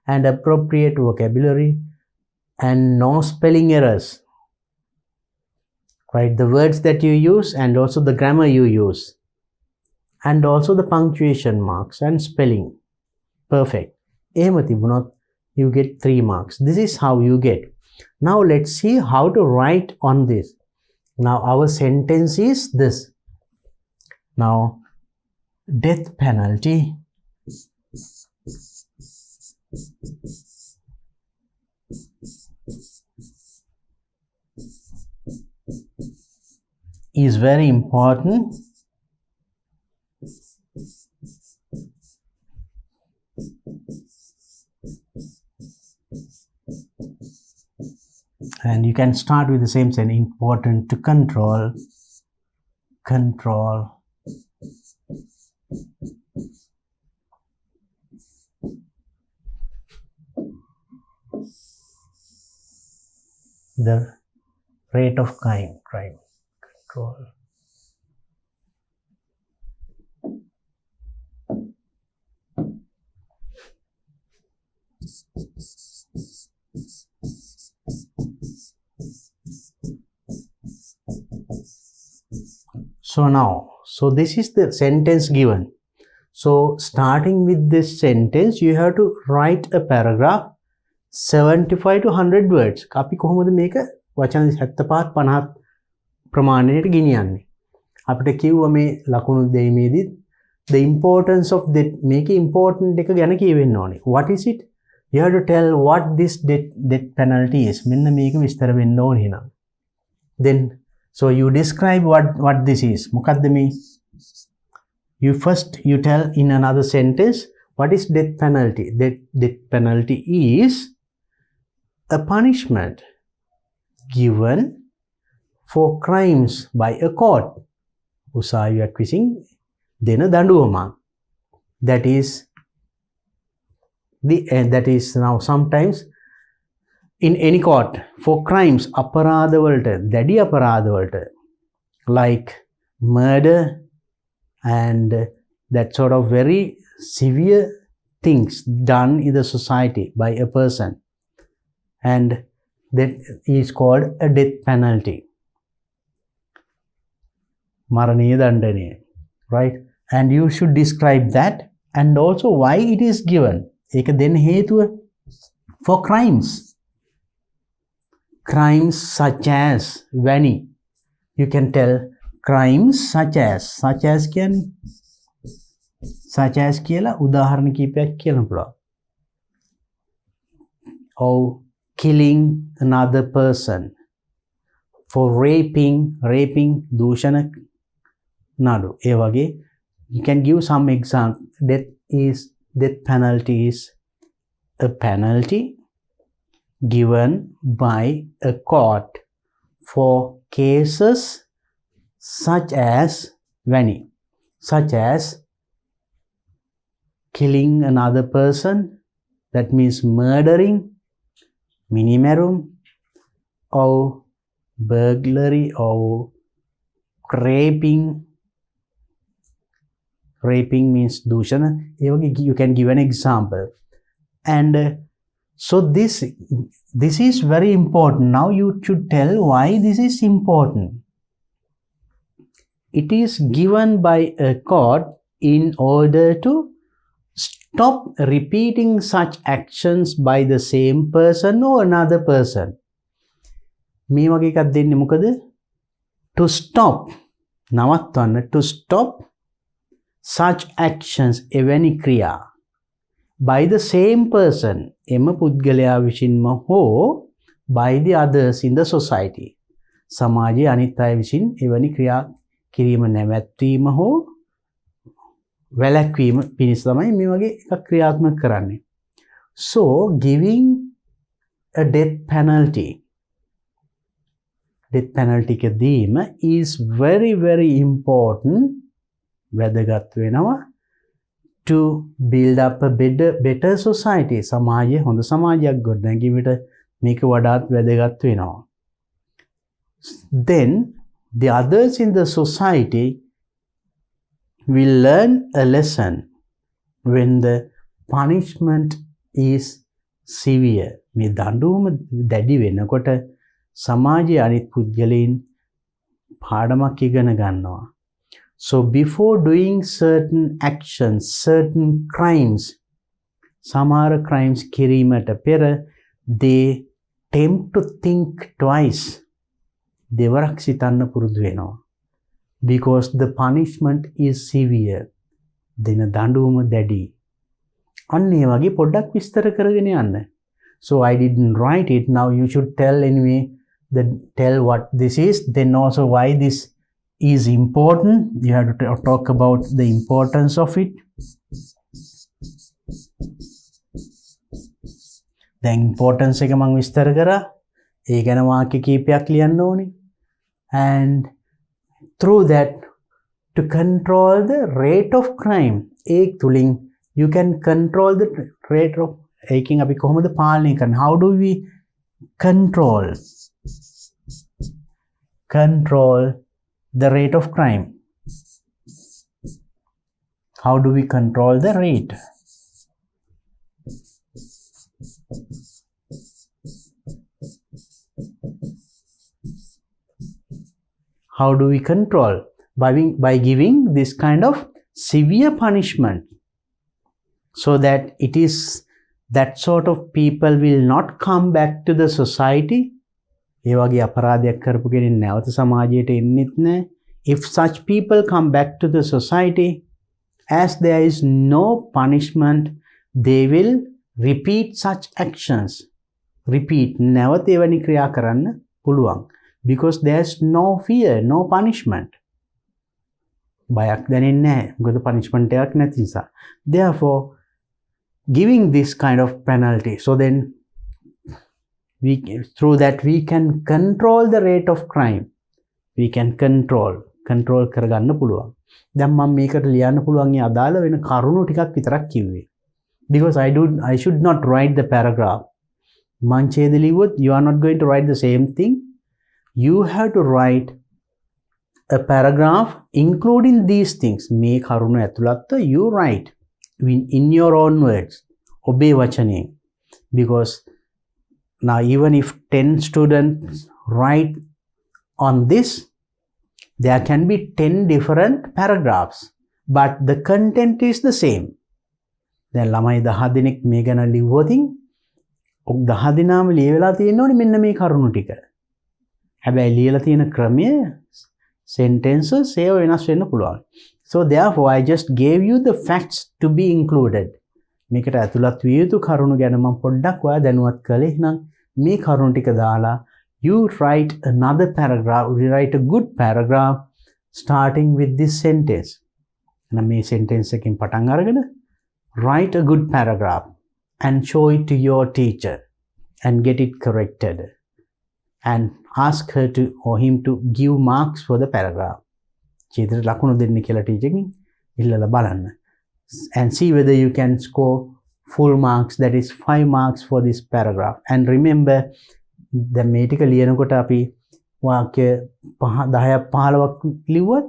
and appropriate vocabulary and no spelling errors. Right, the words that you use and also the grammar you use and also the punctuation marks and spelling perfect. එහෙම තිබුණොත් you get 3 marks. This is how you get. Now let's see how to write on this. Now our sentence is this. Now death penalty is very important. And you can start with the same sentence. Important to control the rate of crime. Control So this is the sentence given. So starting with this sentence, you have to write a paragraph 75 to 100 words. අපි කොහොමද මේක වචන 75 50 ප්‍රමාණයට ගෙනියන්නේ? අපිට කිව්වා මේ ලකුණු දෙීමේදී the importance of that මේක important එක ගැන කියවෙන්න ඕනේ. What is it? You have to tell what this death penalty is. මෙන්න මේක විස්තර වෙන්න ඕනේ නේද? Then so you describe what this is. මොකක්ද මේ? You tell in another sentence what is death penalty. Death penalty is a punishment given for crimes by a court. උසාවියක් විසින් දෙන දඬුවමක්. That is now sometimes in any court for crimes අපරාධ වලට දැඩි අපරාධ වලට like murder and that sort of very severe things done in the society by a person, and that is called a death penalty. මරණීය දණ්ඩනය. right? And you should describe that and also why it is given. ඒක දෙන්න හේතුව for crimes such as වැනි. You can tell crimes such as කියන්නේ such as කියලා උදාහරණ කීපයක් කියන්න පුළුවන්. Or killing another person, for raping දූෂණ නඩු. ඒ වගේ you can give some example. Death penalty is a penalty given by a court for cases such as වැනි, such as killing another person, that means murdering, minimum, or burglary, or raping means dushan. You can give an example. And so this is very important. Now you should tell why this is important. It is given by a court in order to stop repeating such actions by the same person or another person. මේ වගේ එකක් දෙන්නේ මොකද? To stop, නවත්වන්න, to stop such actions, එවැනි ක්‍රියා by the same person, එම පුද්ගලයා විසින්ම හෝ by the others in the society, සමාජයේ අනිත් අය විසින් එවැනි ක්‍රියා කිරීම නැවැත්වීම හෝ වැළැක්වීම පිණිස තමයි මේ වගේ එකක් ක්‍රියාත්මක කරන්නේ. So giving a death penalty එක දීම is very important, වැදගත් වෙනවා to build up a better society. සමාජයේ හොඳ සමාජයක් ගොඩනැගීමට මේක වඩාත් වැදගත් වෙනවා. Then the others in the society will learn a lesson when the punishment is severe. මේ දඬුවම දැඩි වෙනකොට සමාජයේ අනිත් පුද්ගලයන් පාඩමක් ඉගෙන ගන්නවා. So before doing certain actions, certain crimes, සමහර crimes කිරීමට පෙර they tend to think twice. දෙවරක් සිතන්න පුරුදු වෙනවා. Because the punishment is severe. දෙන දඬුවම දැඩි. අන්න ඒ වගේ පොඩ්ඩක් විස්තර කරගෙන යන්න. So I didn't write it. Now you should tell anyway, tell what this is, then also why this is important. You have to talk about the importance of it. The importance එක මම විස්තර කරා. ඒ ගැන වාක්‍ය කීපයක් ලියන්න ඕනේ. And through that to control the rate of crime. ඒ තුලින් you can control the rate of ඒකෙන් අපි කොහොමද පාලනය කරන්නේ? How do we control the rate of crime? How do we control the rate? How do we control? By giving this kind of severe punishment, so that it is that sort of people will not come back to the society. ඒ වගේ අපරාධයක් කරපු කෙනෙක් නැවත සමාජයට එන්නෙත් නැහැ. If such people come back to the society, as there is no punishment, they will repeat such actions. Repeat, නැවත එවැනි ක්‍රියා කරන්න පුළුවන්. Because there's no fear, no punishment. බයක් දැනෙන්නේ නැහැ. මොකද punishment එකක් නැති නිසා. Therefore, giving this kind of penalty, so then through that we can control the rate of crime. We can control කරගන්න පුළුවන්. දැන් මම මේකට ලියන්න පුළුවන් ඒ අදාළ වෙන කරුණු ටිකක් විතරක් කිව්වේ. Because I should not write the paragraph. මං ඡේද ලිව්වොත් you are not going to write the same thing. You have to write a paragraph including these things. මේ කරුණු ඇතුළත්ව you write in your own words. ඔබේ වචනයෙන්. Because now even if 10 students write on this, there can be 10 different paragraphs. but the content is the same. දැන් ළමයි 10 දෙනෙක් මේ ගැන ලිව්වොතින් ඔක් 10 දෙනාම ලියවලා තියෙනෝනේ මෙන්න මේ කරුණු ටික. හැබැයි ලියලා තියෙන ක්‍රමය sentences ඒව වෙනස් වෙන්න පුළුවන්. So therefore I just gave you the facts to be included. මේකට ඇතුළත් විය යුතු කරුණු ගැන මම පොඩ්ඩක් ඔයා දැනුවත් කළේ. එහෙනම් මේ කරුණු ටික දාලා you write another paragraph, you write a good paragraph starting with this sentence. එහෙනම් මේ sentence එකකින් පටන් අරගෙන write a good paragraph and show it to your teacher and get it corrected and ask her to or him to give marks for the paragraph. චේතන ලකුණු දෙන්න කියලා teacher එකෙන් ඉල්ලලා බලන්න. And see whether you can score full marks, that is 5 marks for this paragraph. And remember the මේ ටික ලියනකොට අපි වාක්‍ය 10ක් 15ක් ලිව්වොත්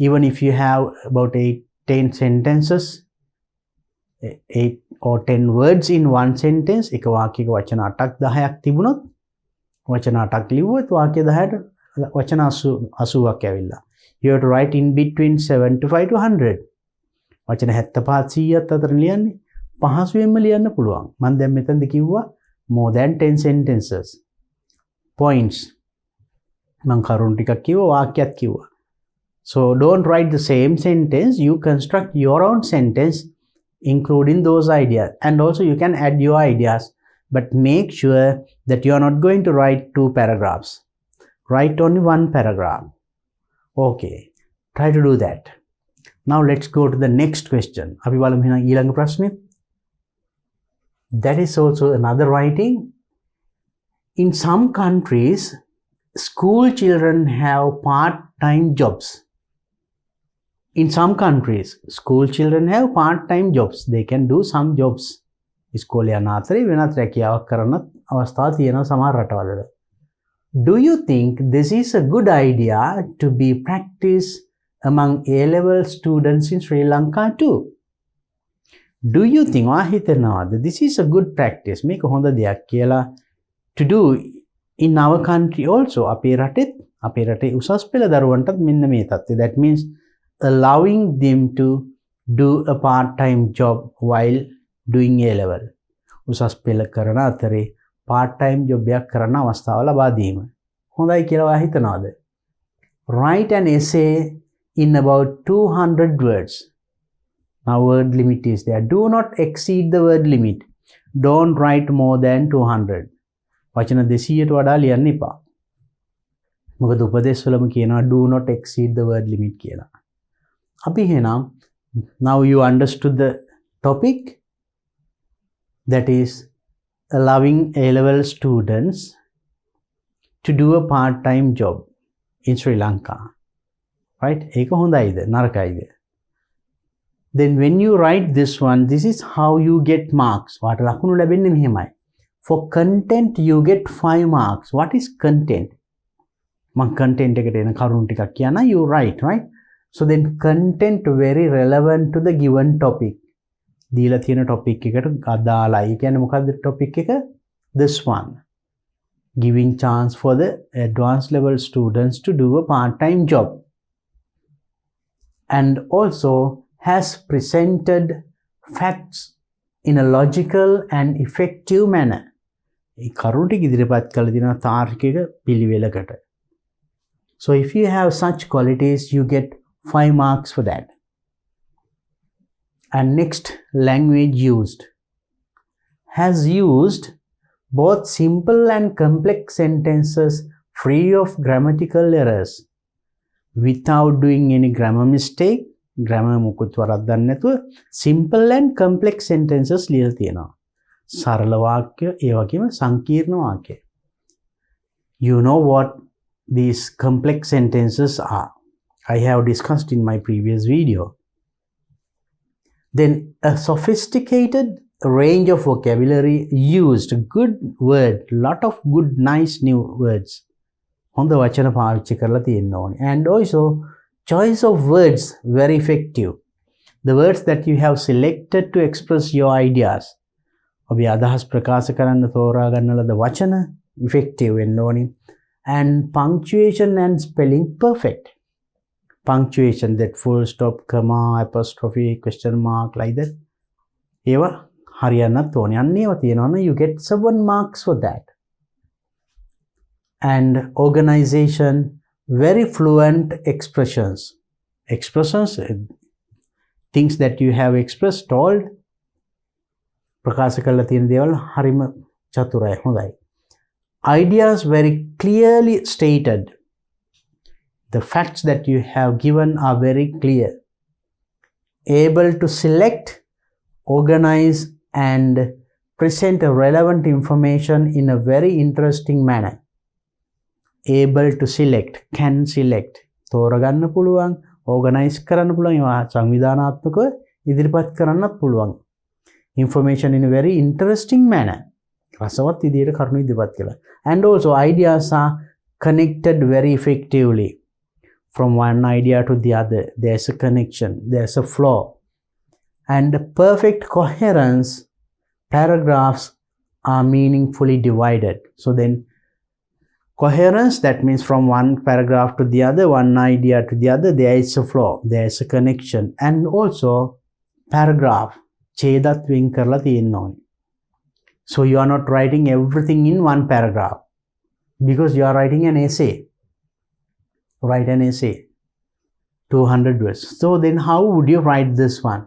even if you have about 8-10 sentences, 8 or 10 words in one sentence, එක වාක්‍යයක වචන 8ක් 10ක් තිබුණොත් වචන 8ක් ලිව්වොත් වාක්‍ය 10ට වචන 80ක් ඇවිල්ලා. You have to write in between 75 to 100. වචන 75 100ත් අතර ලියන්නේ පහසුවෙන්ම ලියන්න පුළුවන්. මම දැන් මෙතනදී කිව්වා more than 10 sentences. Points. මම කරුණු ටිකක් කිව්වා වාක්‍යයක් කිව්වා. So don't write the same sentence, you construct your own sentence including those ideas, and also you can add your ideas, but make sure that you are not going to write 2 paragraphs. Write only 1 paragraph. Okay, try to do that. Now let's go to the next question. අපි බලමු එහෙනම් ඊළඟ ප්‍රශ්නේ. That is also another writing. In some countries, school children have part-time jobs. In some countries, school children have part-time jobs. They can do some jobs. ඉස්කෝලේ යන අතරේ වෙනත් රැකියාවක් කරන අවස්ථා තියෙනවා සමහර රටවල. Do you think this is a good idea to be practiced among A-level students in Sri Lanka too? Do you think this is a good practice? මේක හොඳ දෙයක් කියලා to do in our country also. අපේ රටේ උසස් පෙළ දරුවන්ටත් මෙන්න මේ තත්ත්වය. That means allowing them to do a part-time job while doing A-level. උසස් පෙළ කරන අතරේ part-time job එකක් කරන අවස්ථාව ලබා දීම. හොඳයි කියලා ඔයා හිතනවාද? Write an essay in about 200 words. Now word limit is there. Do not exceed the word limit. Don't write more than 200. වචන 200ට වඩා ලියන්න එපා. මොකද උපදේශ වලම කියනවා do not exceed the word limit කියලා. අපි එහෙනම් now you understood the topic, that is allowing A-level students to do a part-time job in Sri Lanka. Right? ඒක හොඳයිද නරකයිද? Then when you write this one, this is how you get marks. වාට ලකුණු ලැබෙන්නේ මෙහෙමයි. For content you get 5 marks. What is content? මම content එකට එන කරුණු ටිකක් කියනවා. You write, right? So then content very relevant to the given topic. දීලා තියෙන topic එකට අදාළයි. කියන්නේ මොකද්ද topic එක? This one. Giving chance for the advanced level students to do a part-time job. And also has presented facts in a logical and effective manner. ඒ කරුණු ටික ඉදිරිපත් කළ දිනවා තාර්කික පිළිවෙලකට. So if you have such qualities, you get 5 marks for that. And next, language used. Has used both simple and complex sentences free of grammatical errors without doing any grammar mistake. Grammar මුකුත් වරද්දන්නේ නැතුව simple and complex sentences ලියලා තියෙනවා. සරල වාක්‍ය ඒ වගේම සංකීර්ණ වාක්‍ය. You know what these complex sentences are. I have discussed in my previous video. Then a sophisticated range of vocabulary used, good word, lot of good nice new words. හොඳ වචන පාවිච්චි කරලා තියෙන්න ඕනේ. And also choice of words very effective. The words that you have selected to express your ideas. ඔබේ අදහස් ප්‍රකාශ කරන්න තෝරා ගන්න ලද වචන effective වෙන්න ඕනේ. And punctuation and spelling perfect. punctuation, that full stop, comma, apostrophe, question mark, like that. ඒවා හරියන්නත් ඕනේ. අන්න ඒවා තියෙනවනේ you get 7 marks for that. And organization, very fluent expressions. Expressions, things that you have expressed, told, ප්‍රකාශ කරලා තියෙන දේවල් හරිම චතුරයි, හොඳයි. Ideas very clearly stated. The facts that you have given are very clear. Able to select, organize and present a relevant information in a very interesting manner. Able to select, can select. තෝරගන්න පුළුවන්, organize කරන්න පුළුවන්, ඒවා සංවිධානාත්මකව ඉදිරිපත් කරන්නත් පුළුවන්. Information in a very interesting manner. රසවත් විදියට කරුණු ඉදිරිපත් කළා. And also ideas are connected very effectively. From one idea to the other, there's a connection, there's a flow. And perfect coherence, paragraphs are meaningfully divided. So then coherence, that means from one paragraph to the other, one idea to the other, there is a flow, there is a connection. And also paragraph, ඡේදත් වෙන් කරලා තියෙන්න ඕනේ. So you are not writing everything in one paragraph because you are writing an essay. Write an essay, 200 words. So then how would you write this one?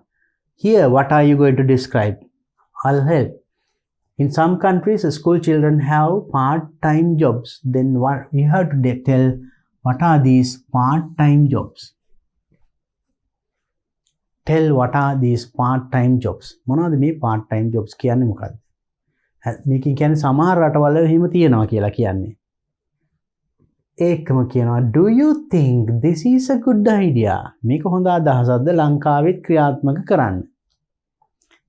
Here, what are you going to describe? I'll help. In some countries, school children have part-time jobs. Then what you have to tell, what are these part-time jobs? Tell what are these part-time jobs. මොනවද මේ part-time jobs කියන්නේ මොකක්ද? මේකෙන් කියන්නේ සමහර රටවල එහෙම තියෙනවා කියලා කියන්නේ. ඒකම කියනවා, do you think this is a good idea? මේක හොඳ අදහසක්ද ලංකාවෙත් ක්‍රියාත්මක කරන්න.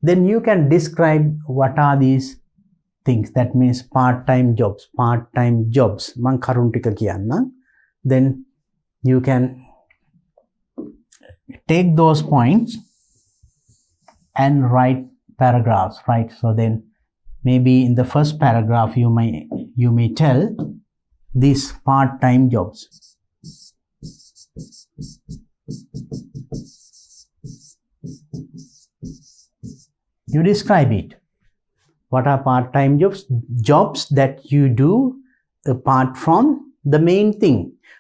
Then you can describe what are these things. That means part-time jobs. Part-time jobs. මං කරුණු ටික කියන්නම්. Then you can take those points and write paragraphs, right? So then maybe in the first paragraph you may tell these part-time jobs. You describe it. What are part-time jobs? Jobs that you do apart from the main thing.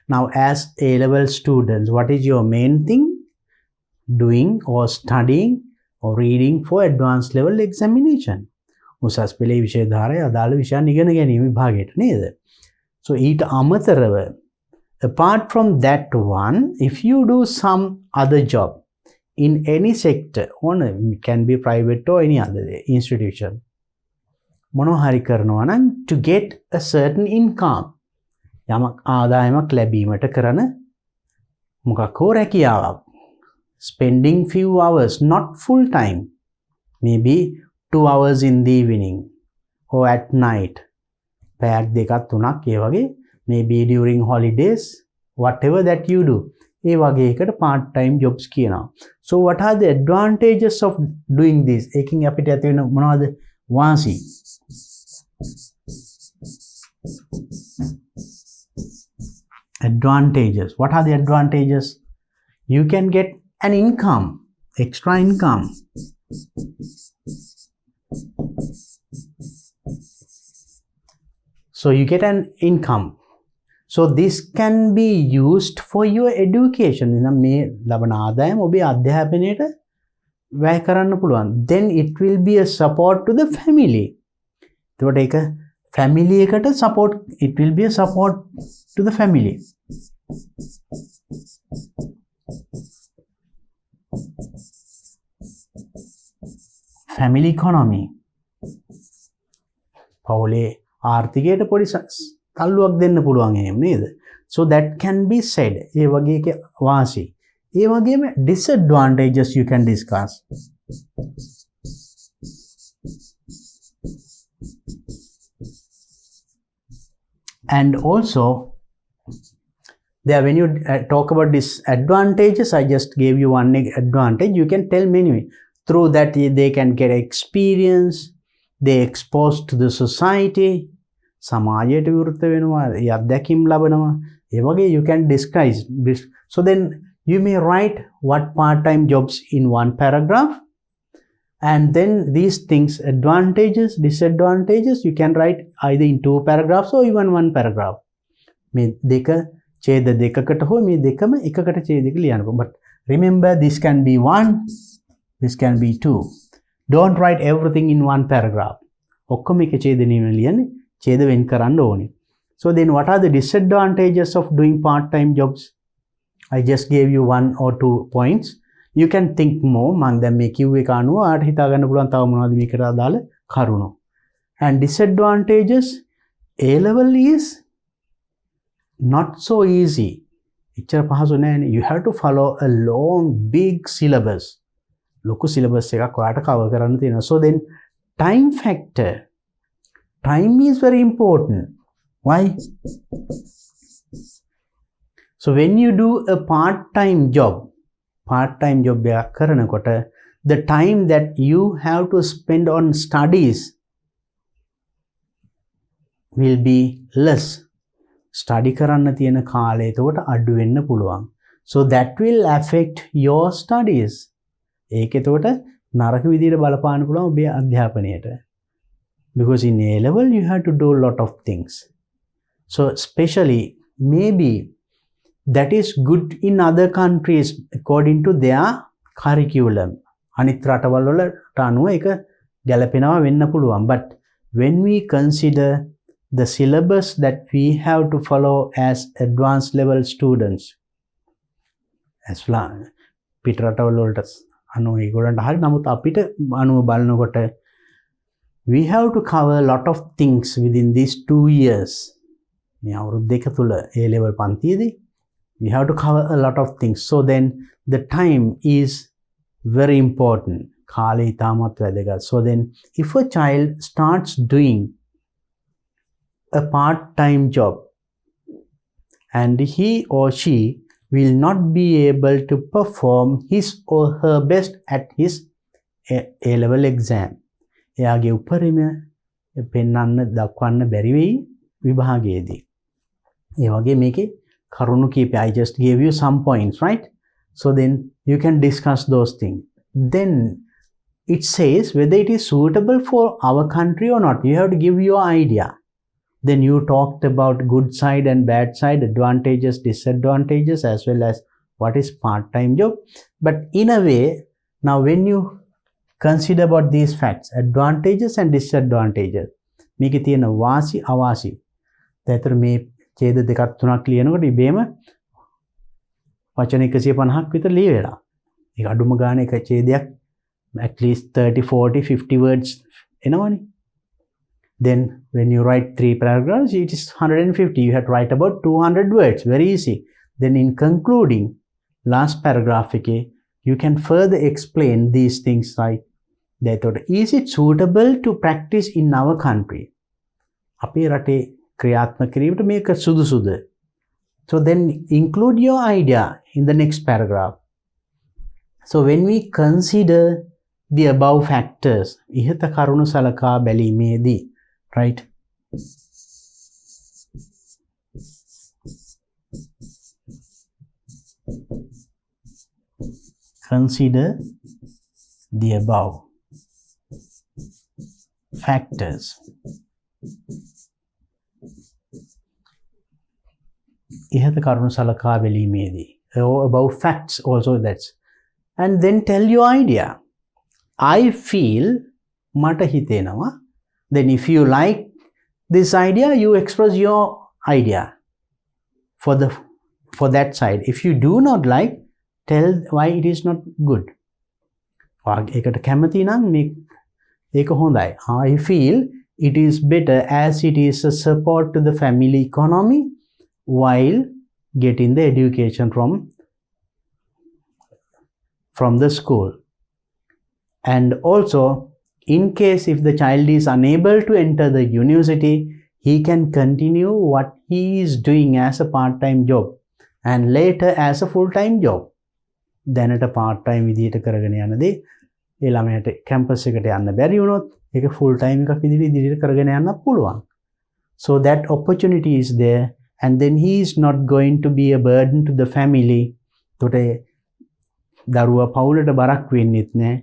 Now as A-level students, what is your main thing? Doing or studying or reading for advanced level examination. උසස් පෙළේ විෂය ධාරය අදාළ විෂයන් ඉගෙන ගැනීම විභාගයට නේද? So ඊට අමතරව, apart from that one, if you do some other job in any sector, it can be private or any other institution, මොනවා හරි කරනවා නම් to get a certain income, යමක් ආදායමක් ලැබීමට කරන මොකක් හෝ රැකියාවක්. Spending few hours, not full time, maybe 2 hours in the evening or at night, පැයක් දෙකක් තුනක් ඒ වගේ, maybe during holidays, whatever that you do, ඒ වගේ එකට part time jobs කියනවා. So what are the advantages of doing this? ඒකින් අපිට ඇති වෙන මොනවද වාසි? Advantages. What are the advantages? You can get an income, extra income. So you get an income. So this can be used for your education. මේ ලබන ආදායම ඔබේ අධ්‍යාපනයට වැය කරන්න පුළුවන්. Then it will be a support to the family. එතකොට ඒක family එකට support, it will be a support to the family. Family economy. පවුලේ ආර්ථිකයට පොඩි තල්ලුවක් දෙන්න පුළුවන් එහෙම නේද? So that can be said. ඒ වගේ වාසි. ඒ වගේම disadvantages you can discuss. And also there, when you talk about disadvantages, I just gave you one advantage. You can tell many. Through that they can get experience, they exposed to the society, සමාජයට විවෘත වෙනවා, ඒ අත්දැකීම් ලබනවා. ඒ වගේ you can disguise this. So then you may write what part-time jobs in one paragraph, and then these things, advantages, disadvantages, you can write either in 2 paragraphs or even 1 paragraph. මේ දෙක ඡේද දෙකකට හෝ මේ දෙකම එකකට ඡේදයක ලියන්න. But remember, this can be 1, this can be 2. Don't write everything in 1 paragraph. ඔක්කොම එක ඡේදනෙම ලියන්නේ, ඡේද වෙන් කරන්න ඕනේ. So then what are the disadvantages of doing part-time jobs? I just gave you 1 or 2 points. You can think more. මම දැන් මේ කිව්ව එක අනුව ආට හිතා ගන්න පුළුවන් තව මොනවද මේකට අදාළ කරුණු. And disadvantages, A level is not so easy. එච්චර පහසු නෑනේ. You have to follow a long big syllabus. ලොකු syllabus එකක් ඔයාට cover කරන්න තියෙනවා. So then time factor. Time is very important. Why? So when you do a part-time job එකක් කරනකොට, the time that you have to spend on studies will be less. Study කරන්න තියෙන කාලය එතකොට අඩු වෙන්න පුළුවන්. So that will affect your studies. ඒක එතකොට නරක විදිහට බලපාන්න පුළුවන් ඔබේ අධ්‍යාපනයට. Because in A level you have to do a lot of things. So especially maybe that is good in other countries according to their curriculum. අනිත් රටවල් වලට අනුව ඒක ගැලපෙනවා වෙන්න පුළුවන්. But when we consider the syllabus that we have to follow as advanced level students, as පිට රටවල් වලට අනුව ඒගොල්ලන්ට හරි, නමුත් අපිට අනුව බලනකොට we have to cover a lot of things within these 2 years. මේ අවුරුදු දෙක තුල A level පන්තියේදී we have to cover a lot of things. So then the time is very important. කාලය ඉතාමත් වැදගත්. So then if a child starts doing a part-time job and he or she will not be able to perform his or her best at his A level exam. එයාගේ උපරිම පෙන්වන්න දක්වන්න බැරි වෙයි විභාගයේදී. ඒ වගේ මේකේ කරුණු කීපය, I just gave you some points, right? So then you can discuss those things. Then it says whether it is suitable for our country or not. You have to give your idea. Then you talked about good side and bad side, advantages, disadvantages, as well as what is part-time job. But in a way, now when you consider about these facts, advantages and disadvantages, මේකේ තියෙන වාසි අවාසි. දැන් මේ ඡේද දෙකක් තුනක් ලියනකොට ඉබේම වචන 150ක් විතර ලියවෙලා. ඒක අඩුම ගානේ එක ඡේදයක් at least 30, 40, 50 words එනවනේ. Then when you write 3 paragraphs, it is 150. You have to write about 200 words. Very easy. Then in concluding last paragraph එකේ you can further explain these things, right? Therefore, is it suitable to practice in our country? අපේ රටේ ක්‍රියාත්මක කිරීමට මේක සුදුසුද? So then include your idea in the next paragraph. So when we consider the above factors, ඉහත කරුණු සලකා බැලීමේදී, right? Consider the above factors. ඉහත කරුණු සලකා බැලීමේදී, or above facts also, that's, and then tell your idea. I feel මට හිතෙනවා. Then if you like this idea, you express your idea for that side. If you do not like, tell why it is not good. ඒකට කැමති නම් ඒක හොඳයි. I feel it is better as it is a support to the family economy while getting the education from the school. And also, in case if the child is unable to enter the university, he can continue what he is doing as a part-time job and later as a full-time job. දැනට part-time විදියට කරගෙන යනදී ඒ ළමයාට campus එකට යන්න බැරි වුණොත් ඒක full-time එකක් විදියට කරගෙන යන්න පුළුවන්. So that opportunity is there, and then he is not going to be a burden to the family එතකොට දරුවා පවුලට බරක් වෙන්නෙත් නැහැ.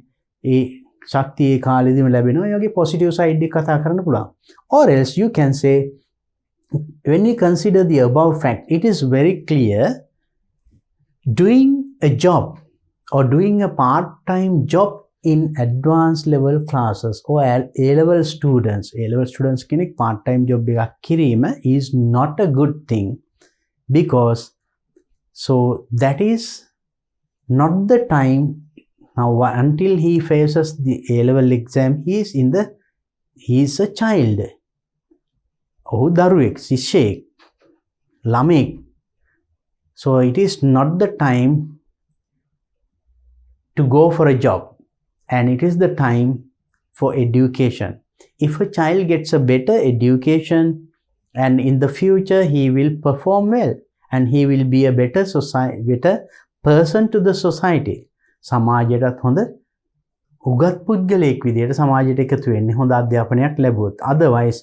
ඒ ශක්තිය ඒ කාලෙදිම ලැබෙනවා. ඒ වගේ positive side එක කතා කරන්න පුළුවන්. Or else you can say, when you consider the above fact, it is very clear doing a job or doing a part-time job in advanced level classes or A-level students කෙනෙක් part-time job එකක් කිරීම is not a good thing, because so that is not the time now until he faces the A-level exam. He is a child. ඔහු දරුවෙක්, ශිෂ්‍යයෙක්, ළමෙක්. So it is not the time to go for a job, and it is the time for education. If a child gets a better education, and in the future he will perform well, and he will be a better person to the society. සමාජයටත් හොඳ උගත් පුද්ගලයෙක් විදියට සමාජයට එකතු වෙන්නේ හොඳ අධ්‍යාපනයක් ලැබුවොත්. Otherwise,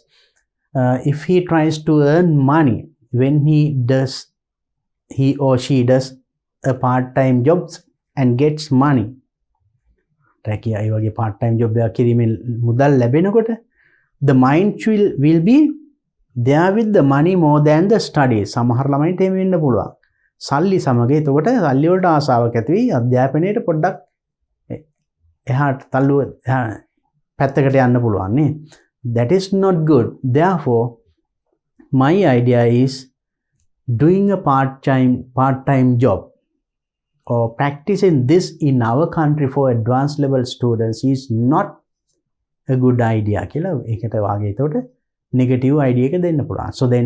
if he tries to earn money when he or she does a part-time jobs and gets money, රැකියා ඒ වගේ part-time job එකක් කිරීමෙන් මුදල් ලැබෙනකොට the mind will be there with the money more than the studies. සමහර ළමයින්ට එහෙම වෙන්න පුළුවන්. සල්ලි සමග එතකොට සල්ලි වලට ආසාවක් ඇති වෙයි, අධ්‍යාපනයේට පොඩ්ඩක් එහාට පැත්තකට යන්න පුළුවන් නේ. That is not good. Therefore, my idea is doing a part-time job or practicing this in our country for advanced level students is not a good idea කියලා ඒකට වාගේ එතකොට negative idea එක දෙන්න පුළුවන්. So then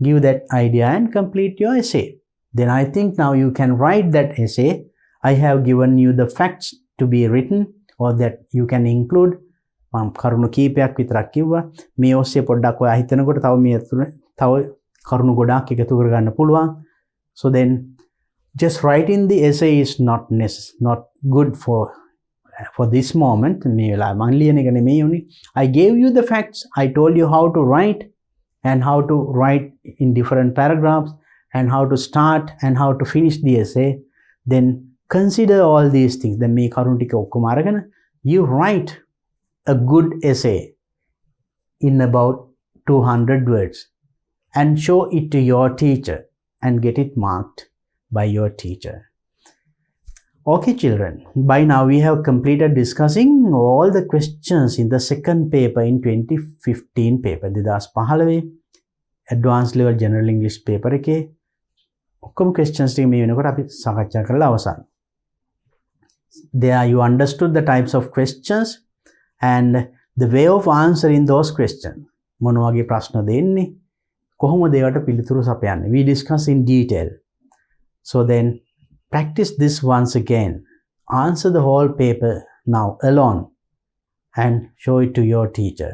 give that idea and complete your essay. Then I think now you can write that essay. I have given you the facts to be written, or that you can include. මම කරුණු කීපයක් විතරක් කිව්වා. මේ ඔස්සේ පොඩ්ඩක් ඔයා හිතනකොට තව මේ තව කරුණු ගොඩාක් එකතු කරගන්න පුළුවන්. So then just writing the essay is not good for this moment. මේ වෙලාවේ මම ලියන එක නෙමෙයි උනේ. I gave you the facts. I told you how to write and how to write in different paragraphs and how to start and how to finish the essay. Then consider all these things. Then මේ කරුණු ටික ඔක්කොම අරගෙන you write a good essay in about 200 words and show it to your teacher and get it marked by your teacher. Okay children, by now we have completed discussing all the questions in the second paper in 2015 paper. 2015 advanced level general English paper එකේ ඔක්කොම questions ටික මේ වෙනකොට අපි සාකච්ඡා කරලා අවසන්. There you understood the types of questions and the way of answering those questions. මොන වගේ ප්‍රශ්න දෙන්නේ, කොහොමද ඒවට පිළිතුරු සපයන්නේ. We discuss in detail. So then practice this once again. Answer the whole paper now alone and show it to your teacher.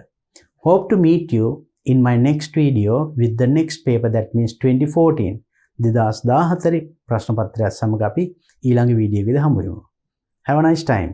Hope to meet you in my next video with the next paper, that means 2014. 2014 ප්‍රශ්න පත්‍රයත් සමග අපි ඊළඟ video එකේදී හමු වෙමු. Have a nice time.